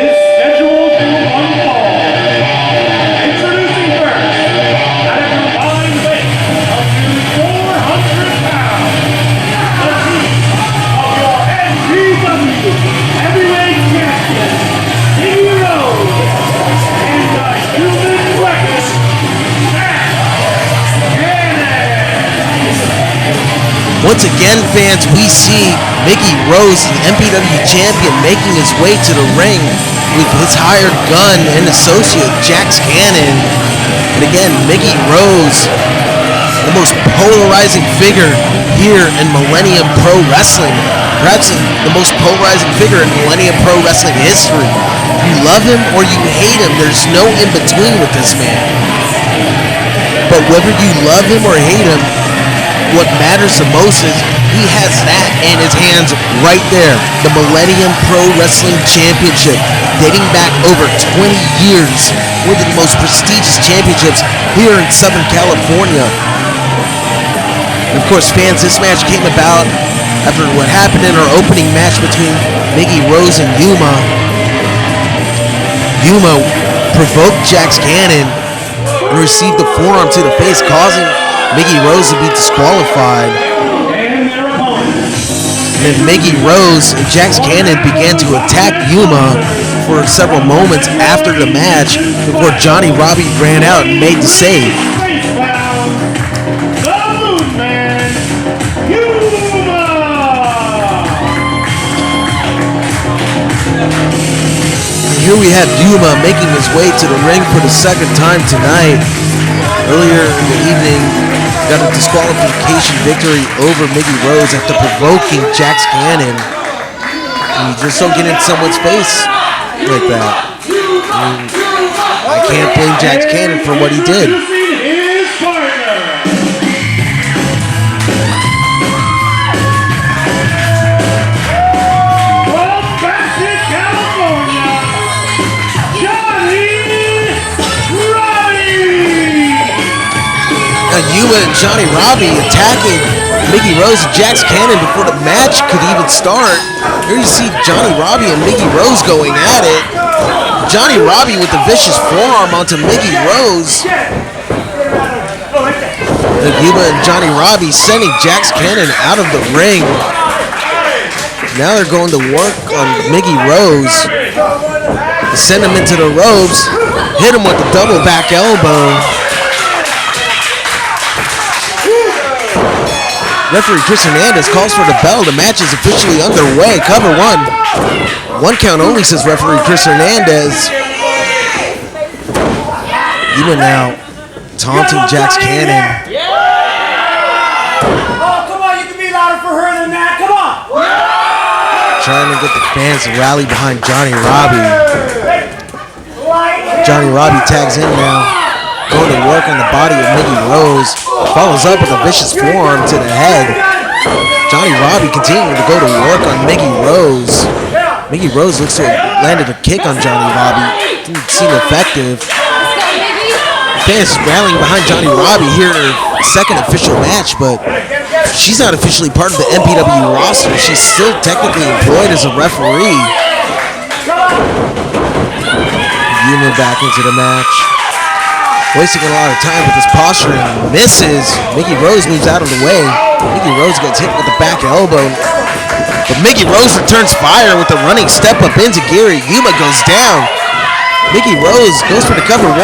is scheduled to unfold. Introducing first, at a combined weight of 400 pounds, the team of your NPW Heavyweight Champion, Miggy Rose, and the Human Record, Once again, fans, we see Miggy Rose, the MPW champion, making his way to the ring with his hired gun and associate, Jax Cannon. And again, Miggy Rose, the most polarizing figure here in Millennium Pro Wrestling. Perhaps the most polarizing figure in Millennium Pro Wrestling history. You love him or you hate him. There's no in-between with this man. But whether you love him or hate him, what matters the most is he has that in his hands right there. The Millennium Pro Wrestling Championship, dating back over 20 years. One of the most prestigious championships here in Southern California. And of course, fans, this match came about after what happened in our opening match between Miggy Rose and Yuma. Yuma provoked Jax Cannon and received the forearm to the face, causing Miggy Rose to be disqualified. And then Miggy Rose and Jax Cannon began to attack Yuma for several moments after the match before Johnnie, Robbie ran out and made the save. And here we have Yuma making his way to the ring for the second time tonight. Earlier in the evening, got a disqualification victory over Miggy Rose after provoking Jax Cannon. And you just don't get in someone's face like that. I can't blame Jax Cannon for what he did. Yuma and Johnnie Robbie attacking Miggy Rose and Jax Cannon before the match could even start. Here you see Johnnie Robbie and Miggy Rose going at it. Johnnie Robbie with the vicious forearm onto Miggy Rose. And Yuma and Johnnie Robbie sending Jax Cannon out of the ring. Now they're going to work on Miggy Rose to send him into the ropes, hit him with the double back elbow. Referee Chris Hernandez calls for the bell. The match is officially underway. Cover one. One count only, says referee Chris Hernandez. Yuma now taunting Jax Cannon. Oh, come on, you can be louder for her than that. Come on. Trying to get the fans to rally behind Johnnie Robbie. Johnnie Robbie tags in now. Going to work on the body of Miggy Rose. Follows up with a vicious forearm to the head. Johnnie Robbie continuing to go to work on Miggy Rose. Miggy Rose looks to have landed a kick on Johnnie Robbie. Didn't seem effective. Fans rallying behind Johnnie Robbie here second official match, but she's not officially part of the MPW roster. She's still technically employed as a referee. Yuma back into the match. Wasting a lot of time with his posturing. Misses. Miggy Rose moves out of the way. Miggy Rose gets hit with the back elbow. But Miggy Rose returns fire with a running step up into Gary. Yuma goes down. Miggy Rose goes for the cover. 1,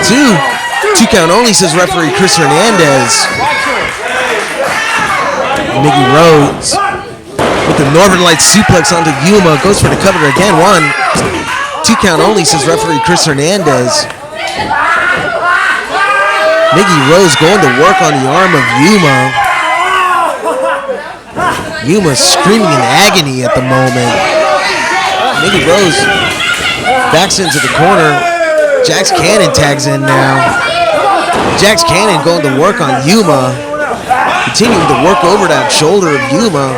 2. 2 count only, says referee Chris Hernandez. Miggy Rose with the Northern Lights suplex onto Yuma. Goes for the cover again. 1, 2 count only, says referee Chris Hernandez. Miggy Rose going to work on the arm of Yuma. Yuma screaming in agony at the moment. Miggy Rose backs into the corner. Jax Cannon tags in now. Jax Cannon going to work on Yuma. Continuing to work over that shoulder of Yuma.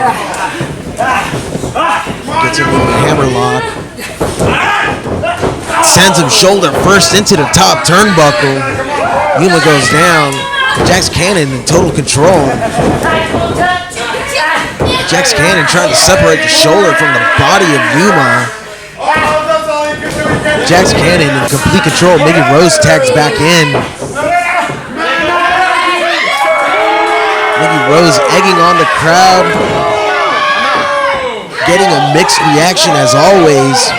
Gets him with a hammerlock. Sends him shoulder first into the top turnbuckle. Yuma goes down. Jax Cannon in total control. Jax Cannon trying to separate the shoulder from the body of Yuma. Jax Cannon in complete control. Miggy Rose tags back in. Miggy Rose egging on the crowd. Getting a mixed reaction as always.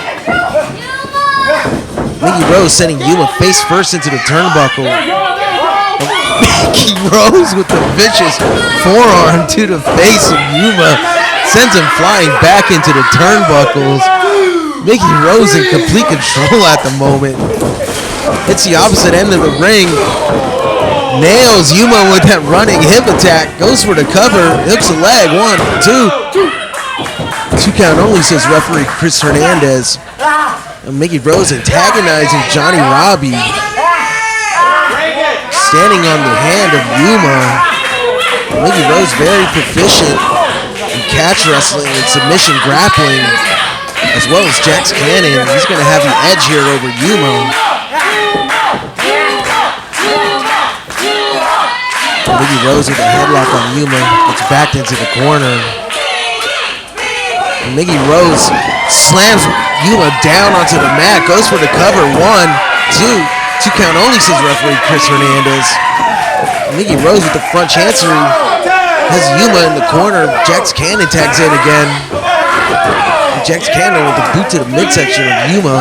Miggy Rose sending Yuma face first into the turnbuckle. Miggy Rose with the vicious forearm to the face of Yuma. Sends him flying back into the turnbuckles. Miggy Rose in complete control at the moment. Hits the opposite end of the ring. Nails Yuma with that running hip attack. Goes for the cover. Hooks a leg. 1, 2. 2 count only, says referee Chris Hernandez. And Miggy Rose antagonizing Johnny Robbie. Standing on the hand of Yuma. Miggy Rose very proficient in catch wrestling and submission grappling, as well as Jax Cannon. He's going to have the edge here over Yuma. Miggy Rose with a headlock on Yuma. Gets backed into the corner. And Miggy Rose slams Yuma down onto the mat. Goes for the cover. 1, 2. 2 count only, says referee Chris Hernandez. Miggy Rose with the front chancery. Has Yuma in the corner. Jax Cannon tags in again. Jax Cannon with the boot to the midsection of Yuma.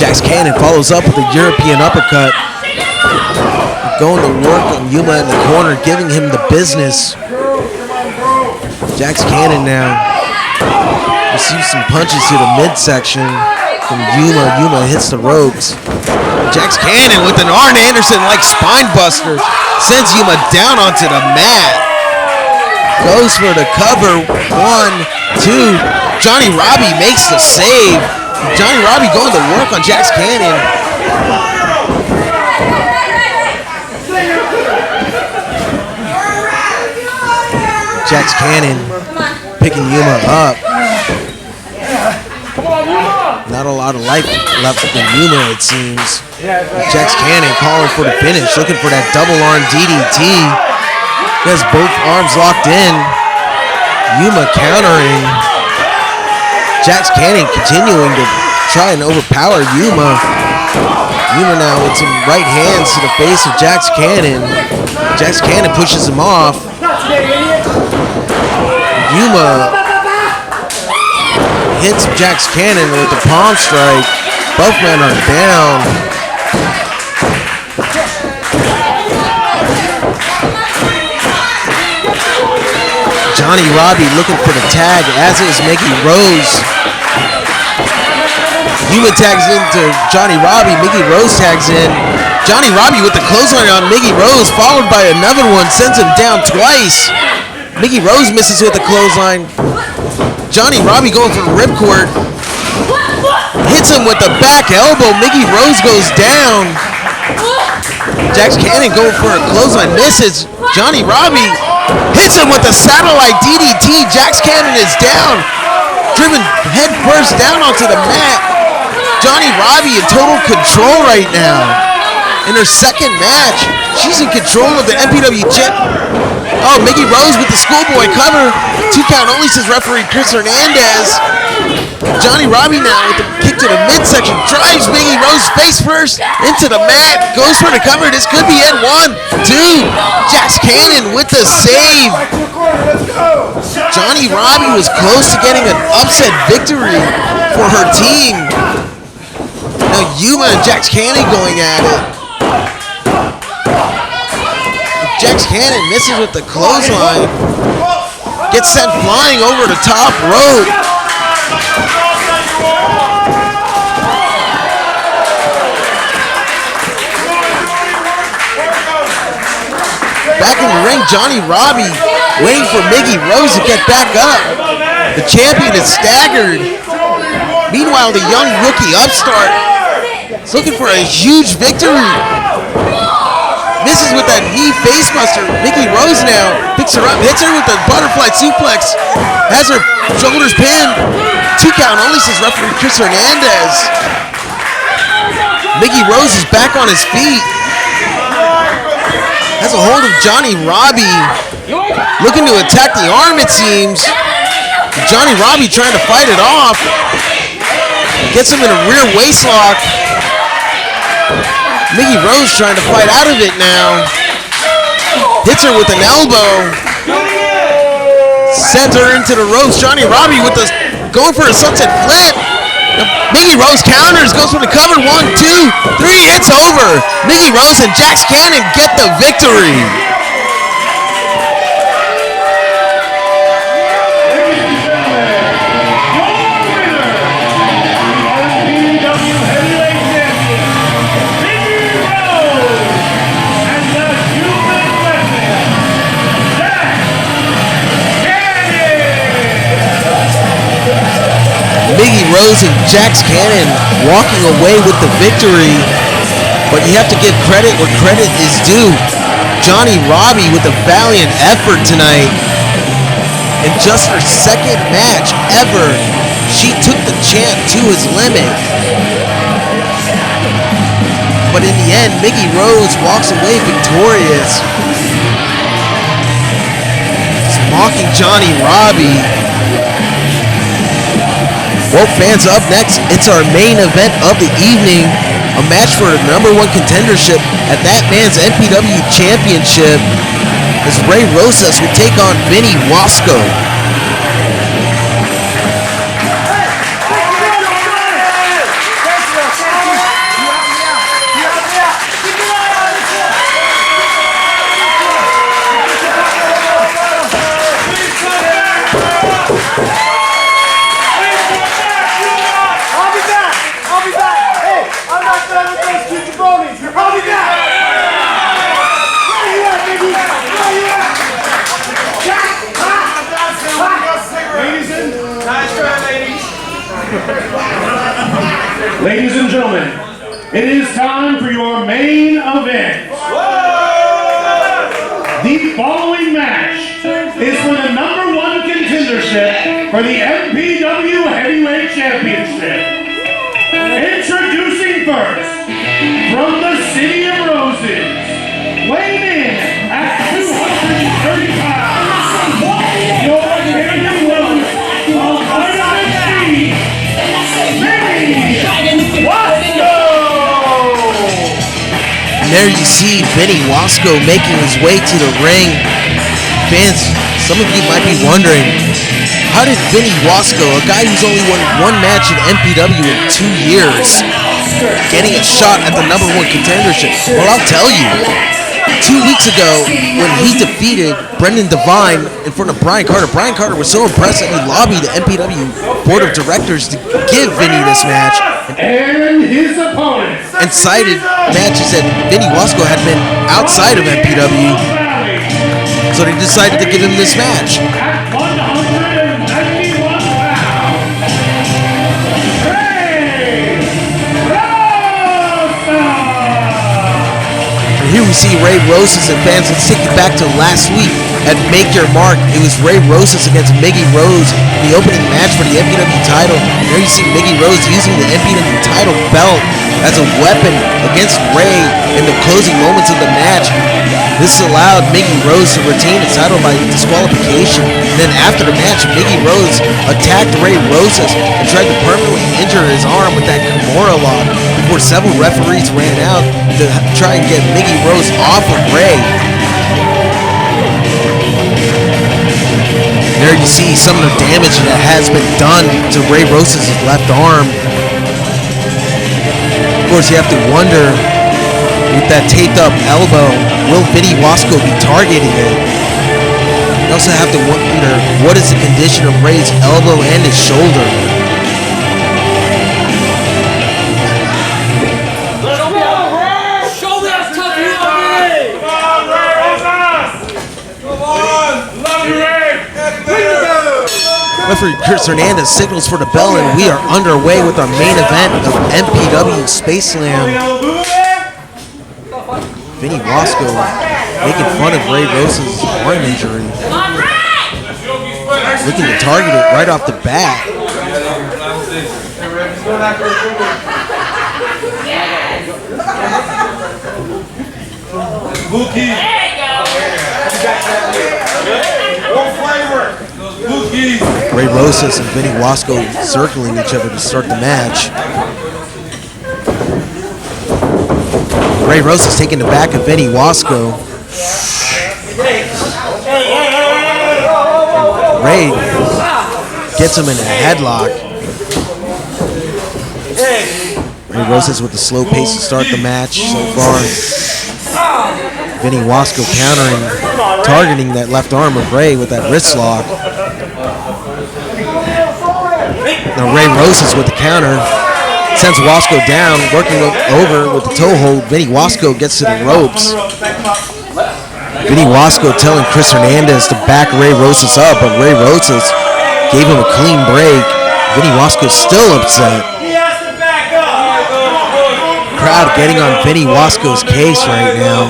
Jax Cannon follows up with a European uppercut. Going to work on Yuma in the corner, giving him the business. Jax Cannon now receives some punches to the midsection from Yuma. Yuma hits the ropes. Jax Cannon with an Arn Anderson-like spine buster sends Yuma down onto the mat. Goes for the cover. 1, 2. Johnny Robbie makes the save. Johnny Robbie going to work on Jax Cannon. Jax Cannon picking Yuma up. Not a lot of life left in Yuma, it seems. Jax Cannon calling for the finish, looking for that double arm DDT. He has both arms locked in. Yuma countering. Jax Cannon continuing to try and overpower Yuma. Yuma now with some right hands to the face of Jax Cannon. Jax Cannon pushes him off. Yuma hits Jax Cannon with the palm strike. Both men are down. Johnny Robbie looking for the tag, as is Miggy Rose. Yuma tags into Johnny Robbie. Miggy Rose tags in. Johnny Robbie with the clothesline on Miggy Rose, followed by another one, sends him down twice. Miggy Rose misses with the clothesline. Johnny Robbie going for the ripcord. Hits him with the back elbow. Miggy Rose goes down. Jax Cannon going for a clothesline, misses. Johnny Robbie hits him with a satellite DDT. Jax Cannon is down. Driven head first down onto the mat. Johnny Robbie in total control right now. In her second match. She's in control of the MPW chip. Oh, Miggy Rose with the schoolboy cover. 2 count only, says referee Chris Hernandez. Johnny Robbie now with the kick to the midsection. Drives Miggy Rose face first into the mat. Goes for the cover. This could be it. 1, 2. Jax Cannon with the save. Johnny Robbie was close to getting an upset victory for her team. Now Yuma and Jax Cannon going at it. Jax Cannon misses with the clothesline. Gets sent flying over the top rope. Back in the ring, Johnny Robbie waiting for Miggy Rose to get back up. The champion is staggered. Meanwhile, the young rookie upstart is looking for a huge victory. Misses with that knee facebuster. Miggy Rose now picks her up, hits her with the butterfly suplex. Has her shoulders pinned. 2 count only, says referee Chris Hernandez. Miggy Rose is back on his feet. Has a hold of Johnny Robbie. Looking to attack the arm, it seems. Johnny Robbie trying to fight it off. Gets him in a rear waistlock. Miggy Rose trying to fight out of it now. Hits her with an elbow. Sends her into the ropes. Johnny Robbie with the going for a sunset flip. Miggy Rose counters, goes for the cover. 1, 2, 3, it's over. Miggy Rose and Jax Cannon get the victory. Miggy Rose and Jax Cannon walking away with the victory, but you have to give credit where credit is due. Johnny Robbie with a valiant effort tonight. In just her second match ever, she took the champ to his limit. But in the end, Miggy Rose walks away victorious. Just mocking Johnny Robbie. Well, fans, up next, it's our main event of the evening. A match for the #1 contendership at that man's MPW championship. As Ray Rosas will take on Vinny Wasco. Ladies and gentlemen, it is time for your main event. The following match is for the #1 contendership for the MPW Heavyweight Championship. Introducing first, from the City of Roses, weighing in at 230 pounds, your champion was And there you see Vinny Wasco making his way to the ring. Fans, some of you might be wondering, how did Vinny Wasco, a guy who's only won 1 match in MPW in 2 years, getting a shot at the #1 contendership? Well, I'll tell you. 2 weeks ago, when he defeated Brendan Devine in front of Brian Carter was so impressed that he lobbied the MPW Board of Directors to give Vinny this match. and his opponent. And cited matches that Vinny Wasco had been outside of MPW. So they decided to give him this match. At 191 pounds, Ray Rosas. And here we see Ray Rosas and fans. Let's take it back to last week. at Make Your Mark. It was Ray Rosas against Miggy Rose in the opening match for the MPW title. There you see Miggy Rose using the MPW title belt as a weapon against Ray in the closing moments of the match. This allowed Miggy Rose to retain the title by disqualification. And then after the match, Miggy Rose attacked Ray Rosas and tried to permanently injure his arm with that Kimura lock before several referees ran out to try and get Miggy Rose off of Ray. There you see some of the damage that has been done to Ray Rosas' left arm. Of course, you have to wonder, with that taped up elbow, will Vinny Wasco be targeting it? You also have to wonder, what is the condition of Ray's elbow and his shoulder? Show me how tough you are, Ray! Come on, Ray Rosas! Come on! Love you, Ray! Referee Chris Hernandez signals for the bell, and we are underway with our main event of MPW Space Slam. Vinny Wasco making fun of Ray Rosa's arm injury. Looking to target it right off the bat. Ray Rosas and Vinny Wasco circling each other to start the match. Ray Rosas taking the back of Vinny Wasco. Ray gets him in a headlock. Ray Rosas with the slow pace to start the match so far. Vinny Wasco countering, targeting that left arm of Ray with that wrist lock. Now Ray Rosas with the counter sends Wasco down, working over with the toe hold. Vinny Wasco gets to the ropes. Vinny Wasco telling Chris Hernandez to back Ray Rosas up, but Ray Rosas gave him a clean break. Vinny Wasco's still upset. Crowd getting on Vinny Wasco's case right now.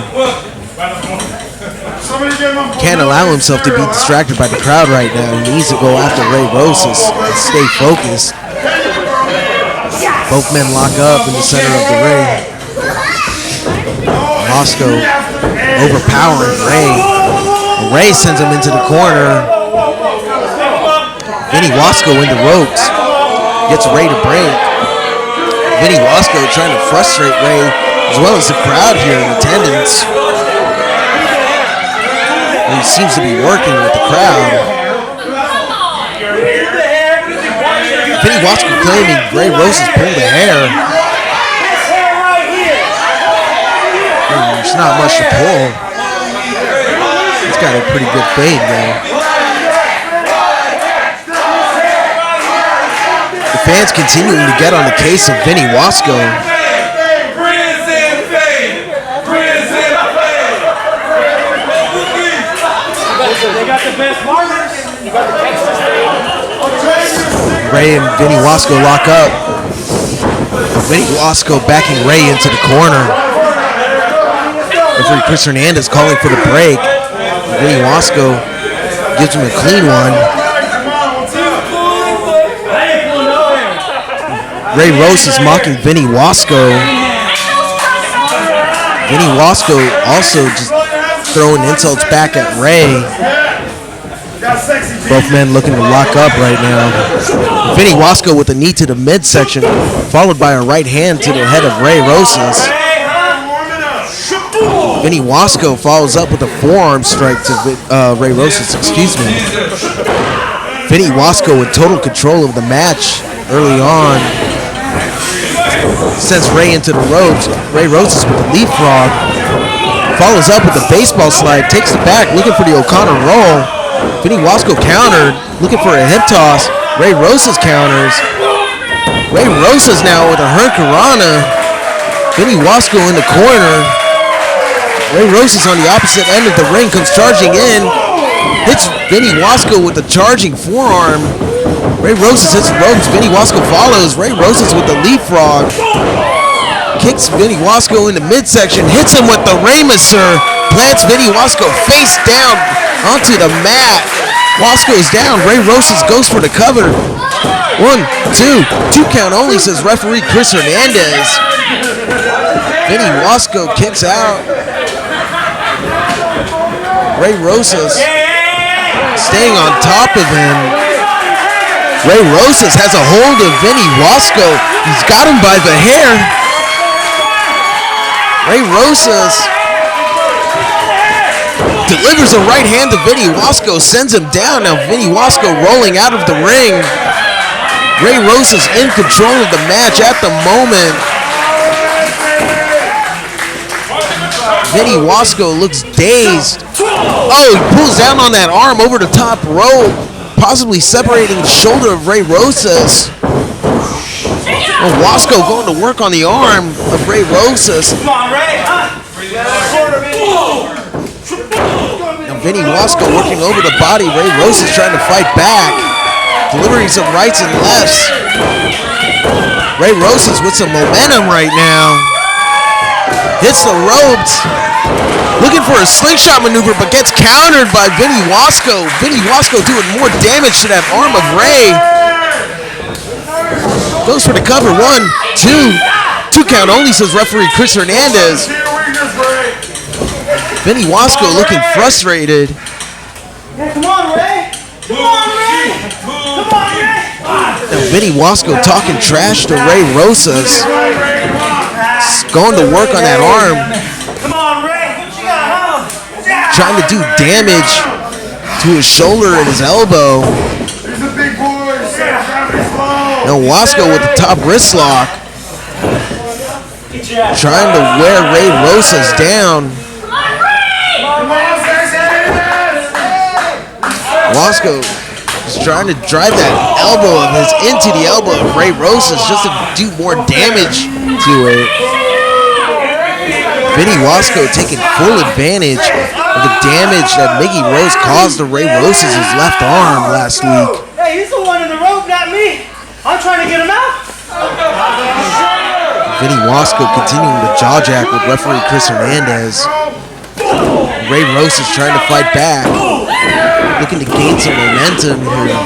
Can't allow himself to be distracted by the crowd right now. He needs to go after Ray Rosas and stay focused. Both men lock up in the center of the ring. Wasco overpowering Ray. Ray sends him into the corner. Vinny Wasco in the ropes. Gets Ray to break. Vinny Wasco trying to frustrate Ray as well as the crowd here in attendance. He seems to be working with the crowd. Vinny Wasco claiming Ray Rosas pulled the hair. There's not much to pull. He's got a pretty good fade though. The fans continuing to get on the case of Vinny Wasco. They got the best markers. You got the Ray and Vinny Wasco lock up. Vinny Wasco backing Ray into the corner. Referee Chris Hernandez calling for the break. Vinny Wasco gives him a clean one. Ray Rosas mocking Vinny Wasco. Vinny Wasco also just throwing insults back at Ray. Both men looking to lock up right now. Vinny Wasco with a knee to the midsection, followed by a right hand to the head of Ray Rosas. Vinny Wasco follows up with a forearm strike to Ray Rosas, excuse me. Vinny Wasco with total control of the match early on. Sends Ray into the ropes. Ray Rosas with the leapfrog. Follows up with the baseball slide, takes the back, looking for the O'Connor roll. Vinny Wasco countered, looking for a hip toss. Ray Rosas counters. Ray Rosas now with a hurricanrana. Vinny Wasco in the corner. Ray Rosas on the opposite end of the ring comes charging in. Hits Vinny Wasco with the charging forearm. Ray Rosas hits the ropes. Vinny Wasco follows. Ray Rosas with the leapfrog. Kicks Vinny Wasco in the midsection. Hits him with the Raymaster. Plants Vinny Wasco face down. onto the mat. Wasco's down. Ray Rosas goes for the cover. 1, 2 count only, says referee Chris Hernandez. Vinny Wasco kicks out. Ray Rosas staying on top of him. Ray Rosas has a hold of Vinny Wasco. He's got him by the hair. Ray Rosas delivers a right hand to Vinny Wasco, sends him down. Now Vinny Wasco rolling out of the ring. Ray Rosas in control of the match at the moment. Vinny Wasco looks dazed. Oh, he pulls down on that arm over the top rope, possibly separating the shoulder of Ray Rosas. Oh, Wasco going to work on the arm of Ray Rosas. Now Vinny Wasco working over the body. Ray Rosas trying to fight back, delivering some rights and lefts. Ray Rosas with some momentum right now. Hits the ropes, looking for a slingshot maneuver, but gets countered by Vinny Wasco. Vinny Wasco doing more damage to that arm of Ray. Goes for the cover. 1, 2 count only, says referee Chris Hernandez. Vinny Wasco looking frustrated. Come on, Ray! Come on, Ray! Come on, Ray! Now Vinny Wasco talking trash to Ray Rosas. Going to work on that arm. Come on, Ray! What you got, huh? Trying to do damage to his shoulder and his elbow. He's a big boy. Now Wasco with the top wrist lock. Trying to wear Ray Rosas down. Wasco is trying to drive that elbow of his into the elbow of Ray Rosas just to do more damage to it. Vinny Wasco taking full advantage of the damage that Miggy Rose caused to Ray Rosas' left arm last week. Hey, he's the one in the rope, not me. I'm trying to get him out. Vinny Wasco continuing to jaw jack with referee Chris Hernandez. Ray Rosas trying to fight back, looking to gain some momentum here.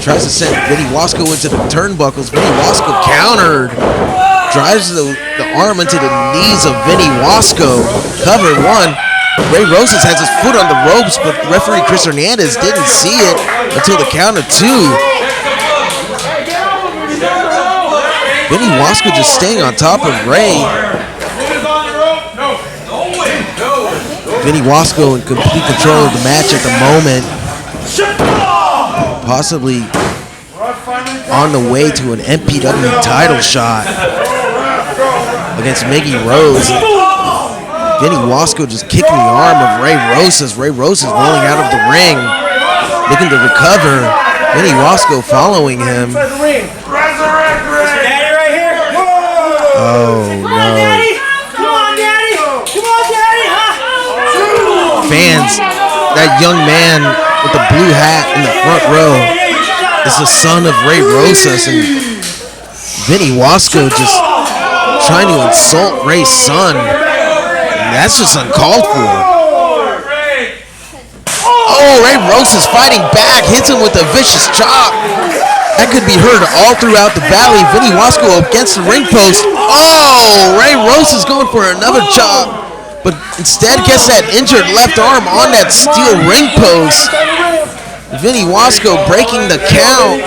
Tries to send Vinny Wasco into the turnbuckles. Vinny Wasco countered. Drives the arm into the knees of Vinny Wasco. Covered. 1. Ray Rosas has his foot on the ropes, but referee Chris Hernandez didn't see it until the count of 2. Vinny Wasco just staying on top of Ray. Vinny Wasco in complete control of the match at the moment. Possibly on the way to an MPW title shot against Miggy Rose. Vinny Wasco just kicking the arm of Ray Rosas. Ray Rosas rolling out of the ring, looking to recover. Vinny Wasco following him. Oh no. Fans, that young man with the blue hat in the front row is the son of Ray Rosas, and Vinny Wasco just trying to insult Ray's son. That's just uncalled for. Oh, Ray Rosas fighting back, hits him with a vicious chop. That could be heard all throughout the valley. Vinny Wasco against the ring post. Oh, Ray Rosas going for another chop, but instead gets that injured left arm on that steel ring post. Vinny Wasco breaking the count.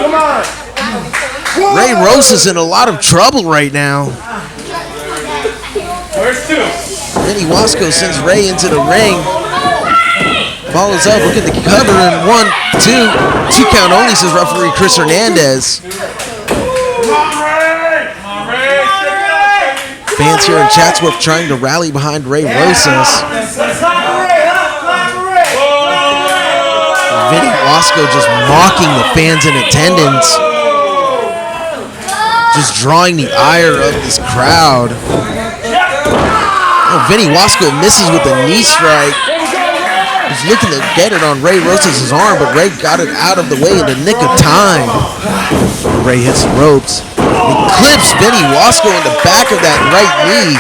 Ray Rosas in a lot of trouble right now. Vinny Wasco sends Ray into the ring. Follows up, looking to cover in 1, 2 count only, says referee Chris Hernandez. Fans here in Chatsworth trying to rally behind Ray Rosas. Vinny Wasco just mocking the fans in attendance. Just drawing the ire of this crowd. Oh, Vinny Wasco misses with a knee strike. He's looking to get it on Ray Rosas' arm, but Ray got it out of the way in the nick of time. Ray hits the ropes. He clips Vinny Wasco in the back of that right knee.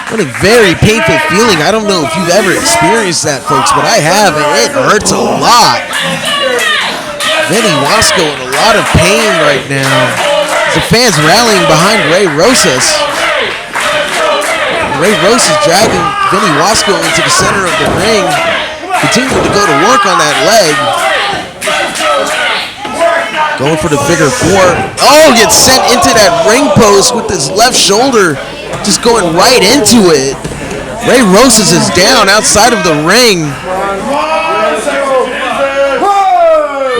What a very painful feeling. I don't know if you've ever experienced that, folks, but I have, and it hurts a lot. Vinny Wasco in a lot of pain right now. The fans rallying behind Ray Rosas. Ray Rosas dragging Vinny Wasco into the center of the ring, continuing to go to work on that leg. Going for the figure four. Oh, gets sent into that ring post with his left shoulder. Just going right into it. Ray Rosas is down outside of the ring.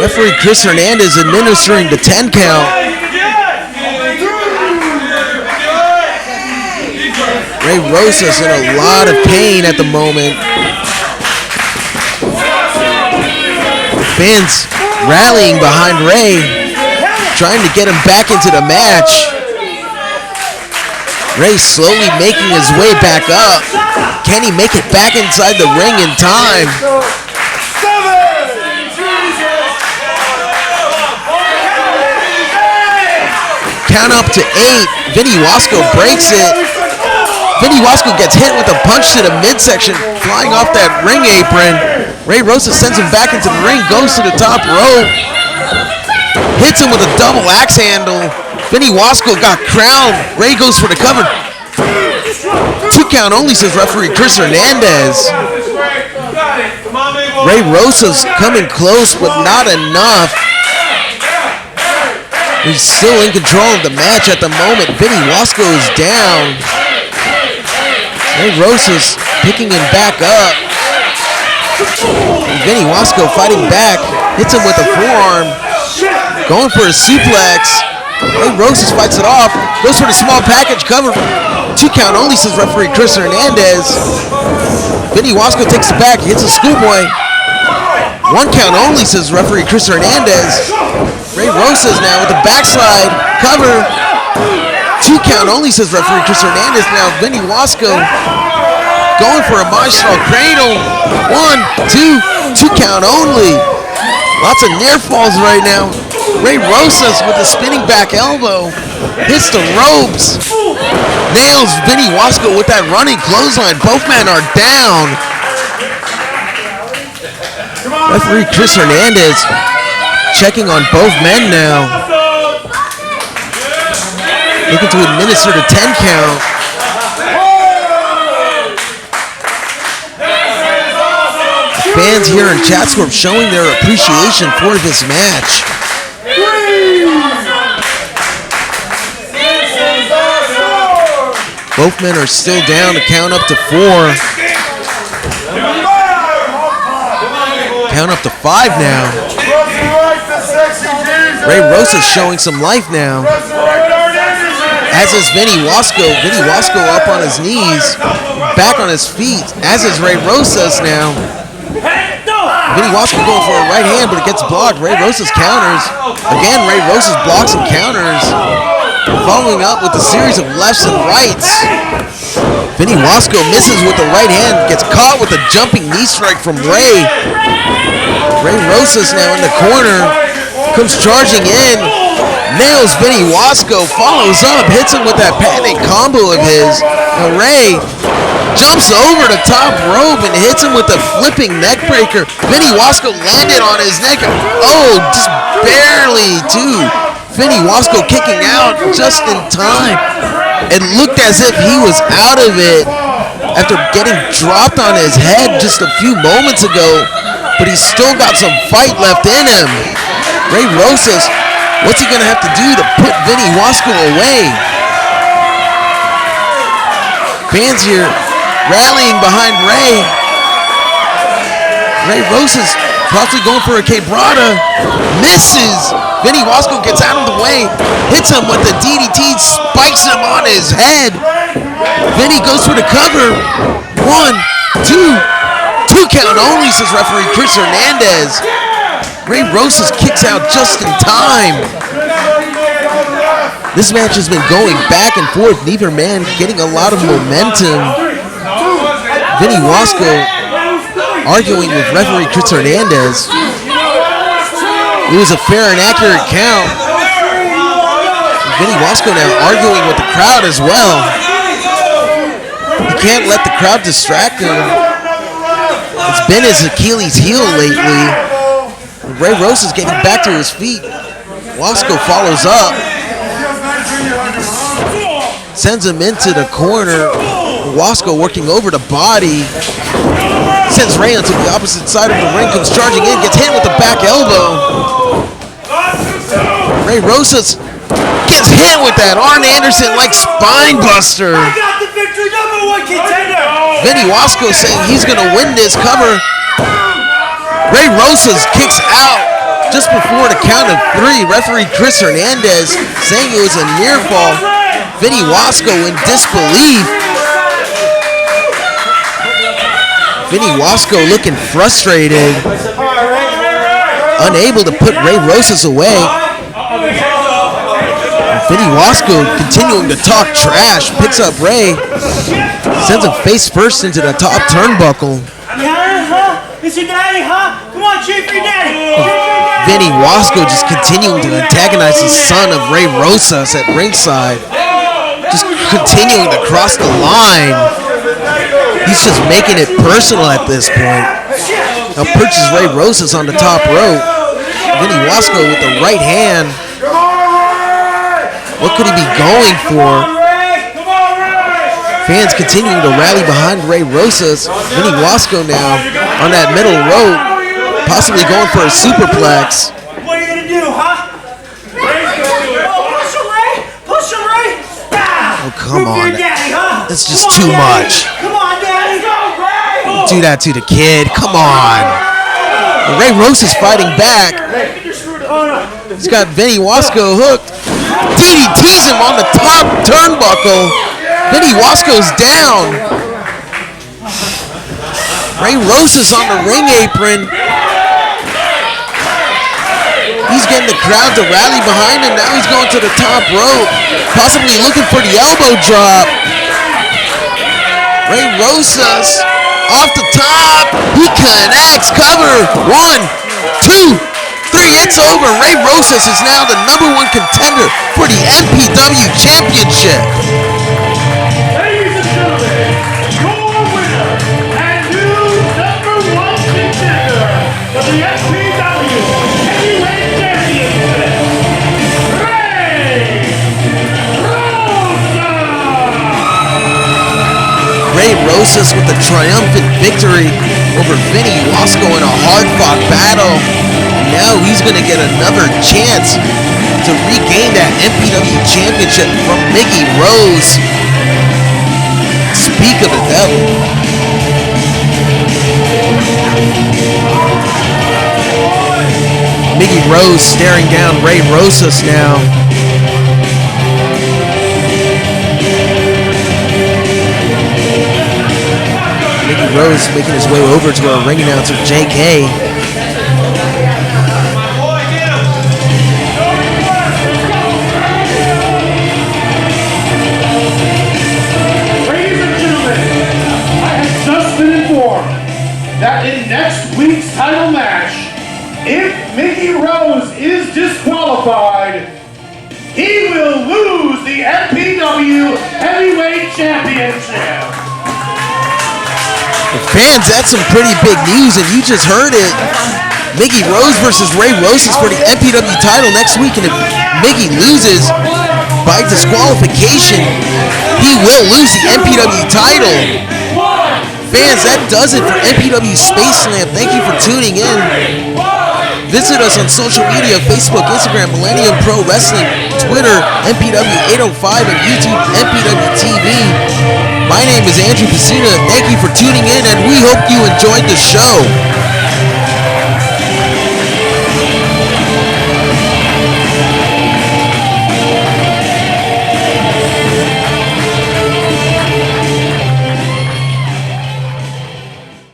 Referee Chris Hernandez administering the 10 count. Ray Rosas in a lot of pain at the moment. Fans rallying behind Ray, trying to get him back into the match. Ray slowly making his way back up. Can he make it back inside the ring in time? Count up to 8. Vinny Wasco breaks it. Vinny Wasco gets hit with a punch to the midsection, flying off that ring apron. Ray Rosas sends him back into the ring, goes to the top rope, hits him with a double axe handle. Vinny Wasco got crowned. Ray goes for the cover. 2 count only, says referee Chris Hernandez. Ray Rosas coming close, but not enough. He's still in control of the match at the moment. Vinny Wasco is down. Ray Rosas picking him back up. And Vinny Wasco fighting back. Hits him with a forearm. Going for a suplex. Ray Rosas fights it off. Goes for the small package cover. 2 count only, says referee Chris Hernandez. Vinny Wasco takes it back. Hits a schoolboy. 1 count only, says referee Chris Hernandez. Ray Rosas now with the backslide cover. 2 count only, says referee Chris Hernandez. Now Vinny Wasco going for a martial cradle. 1, 2, 2 count only. Lots of near falls right now. Ray Rosas with a spinning back elbow. Hits the ropes. Nails Vinny Wasco with that running clothesline. Both men are down. Referee Chris Hernandez checking on both men now. Looking to administer the 10 count. Fans here in Chatsworth showing their appreciation for this match. Both men are still down to count up to 4. Count up to 5 now. Ray Rosas showing some life now. As is Vinny Wasco. Vinny Wasco up on his knees, back on his feet. As is Ray Rosas now. Vinny Wasco going for a right hand, but it gets blocked. Ray Rosas counters. Again, Ray Rosas blocks and counters. Following up with a series of lefts and rights. Vinny Wasco misses with the right hand, gets caught with a jumping knee strike from Ray. Ray Rosas now in the corner, comes charging in, nails Vinny Wasco, follows up, hits him with that panic combo of his. Now Ray jumps over the top rope and hits him with a flipping neck breaker. Vinny Wasco landed on his neck. Oh, just barely too. Vinny Wasco kicking out just in time. It looked as if he was out of it after getting dropped on his head just a few moments ago, but he's still got some fight left in him. Ray Rosas, what's he gonna have to do to put Vinny Wasco away? Fans here rallying behind Ray. Ray Rosas possibly going for a quebrada. Misses. Vinny Wasco gets out of the way. Hits him with the DDT. Spikes him on his head. Vinny goes for the cover. 1, 2. 2 count only, says referee Chris Hernandez. Ray Rosas kicks out just in time. This match has been going back and forth. Neither man getting a lot of momentum. Vinny Wasco arguing with referee Chris Hernandez. It was a fair and accurate count. Vinny Wasco now arguing with the crowd as well. He can't let the crowd distract him. It's been his Achilles heel lately. Ray Rosas getting back to his feet. Wasco follows up. Sends him into the corner. Wasco working over the body. Sends Ray onto the opposite side of the ring. Comes charging in. Gets hit with the back elbow. Ray Rosas gets hit with that Arn Anderson-like spine buster. I got the victory, #1 contender. Vinny Wasco saying he's going to win this cover. Ray Rosas kicks out just before the count of 3. Referee Chris Hernandez saying it was a near fall. Vinny Wasco in disbelief. Vinny Wasco looking frustrated. Unable to put Ray Rosas away. Vinny Wasco continuing to talk trash. Picks up Ray. Sends him face first into the top turnbuckle. It's your daddy, huh? Come on, cheer for your daddy. Vinny Wasco just continuing to antagonize the son of Ray Rosas at ringside. Just continuing to cross the line. He's just making it personal at this point. Now perches Ray Rosas on the top rope. Vinny Wasco with the right hand. What could he be going for? Fans continuing to rally behind Ray Rosas. Vinny Wasco now on that middle rope, possibly going for a superplex. What are you gonna do, huh? Push him, Ray! Push him, Ray! Oh, come on. Daddy, huh? That's just too much. Come on, Daddy! Do that to the kid. Come on. Ray Rosas fighting back. He's got Vinny Wasco hooked. DDTs him on the top turnbuckle. Vinny Wasco's down. Ray Rosas on the ring apron. He's getting the crowd to rally behind him. Now he's going to the top rope, possibly looking for the elbow drop. Ray Rosas off the top. He connects. Cover. 1, 2, 3. It's over. Ray Rosas is now the #1 contender for the MPW Championship. Ladies and gentlemen, your winner and new #1 contender for the MPW Heavyweight Championship, Ray Rosas! Ray Rosas with a triumphant victory over Vinny Wasco in a hard-fought battle. Now he's going to get another chance to regain that MPW Championship from Miggy Rose. Speak of the devil. Miggy Rose staring down Ray Rosas now. Miggy Rose making his way over to our ring announcer, JK. Ladies and gentlemen, I have just been informed that in next week's title match, if Miggy Rose is disqualified, he will lose the MPW Heavyweight Championship. Fans, that's some pretty big news, and you just heard it. Miggy Rose versus Ray Rosas for the MPW title next week, and if Miggy loses by disqualification, he will lose the MPW title. Fans, that does it for MPW Spaceland. Thank you for tuning in. Visit us on social media, Facebook, Instagram, Millennium Pro Wrestling, Twitter, MPW 805, and YouTube, MPW TV. My name is Andrew Pacina. Thank you for tuning in, and we hope you enjoyed the show.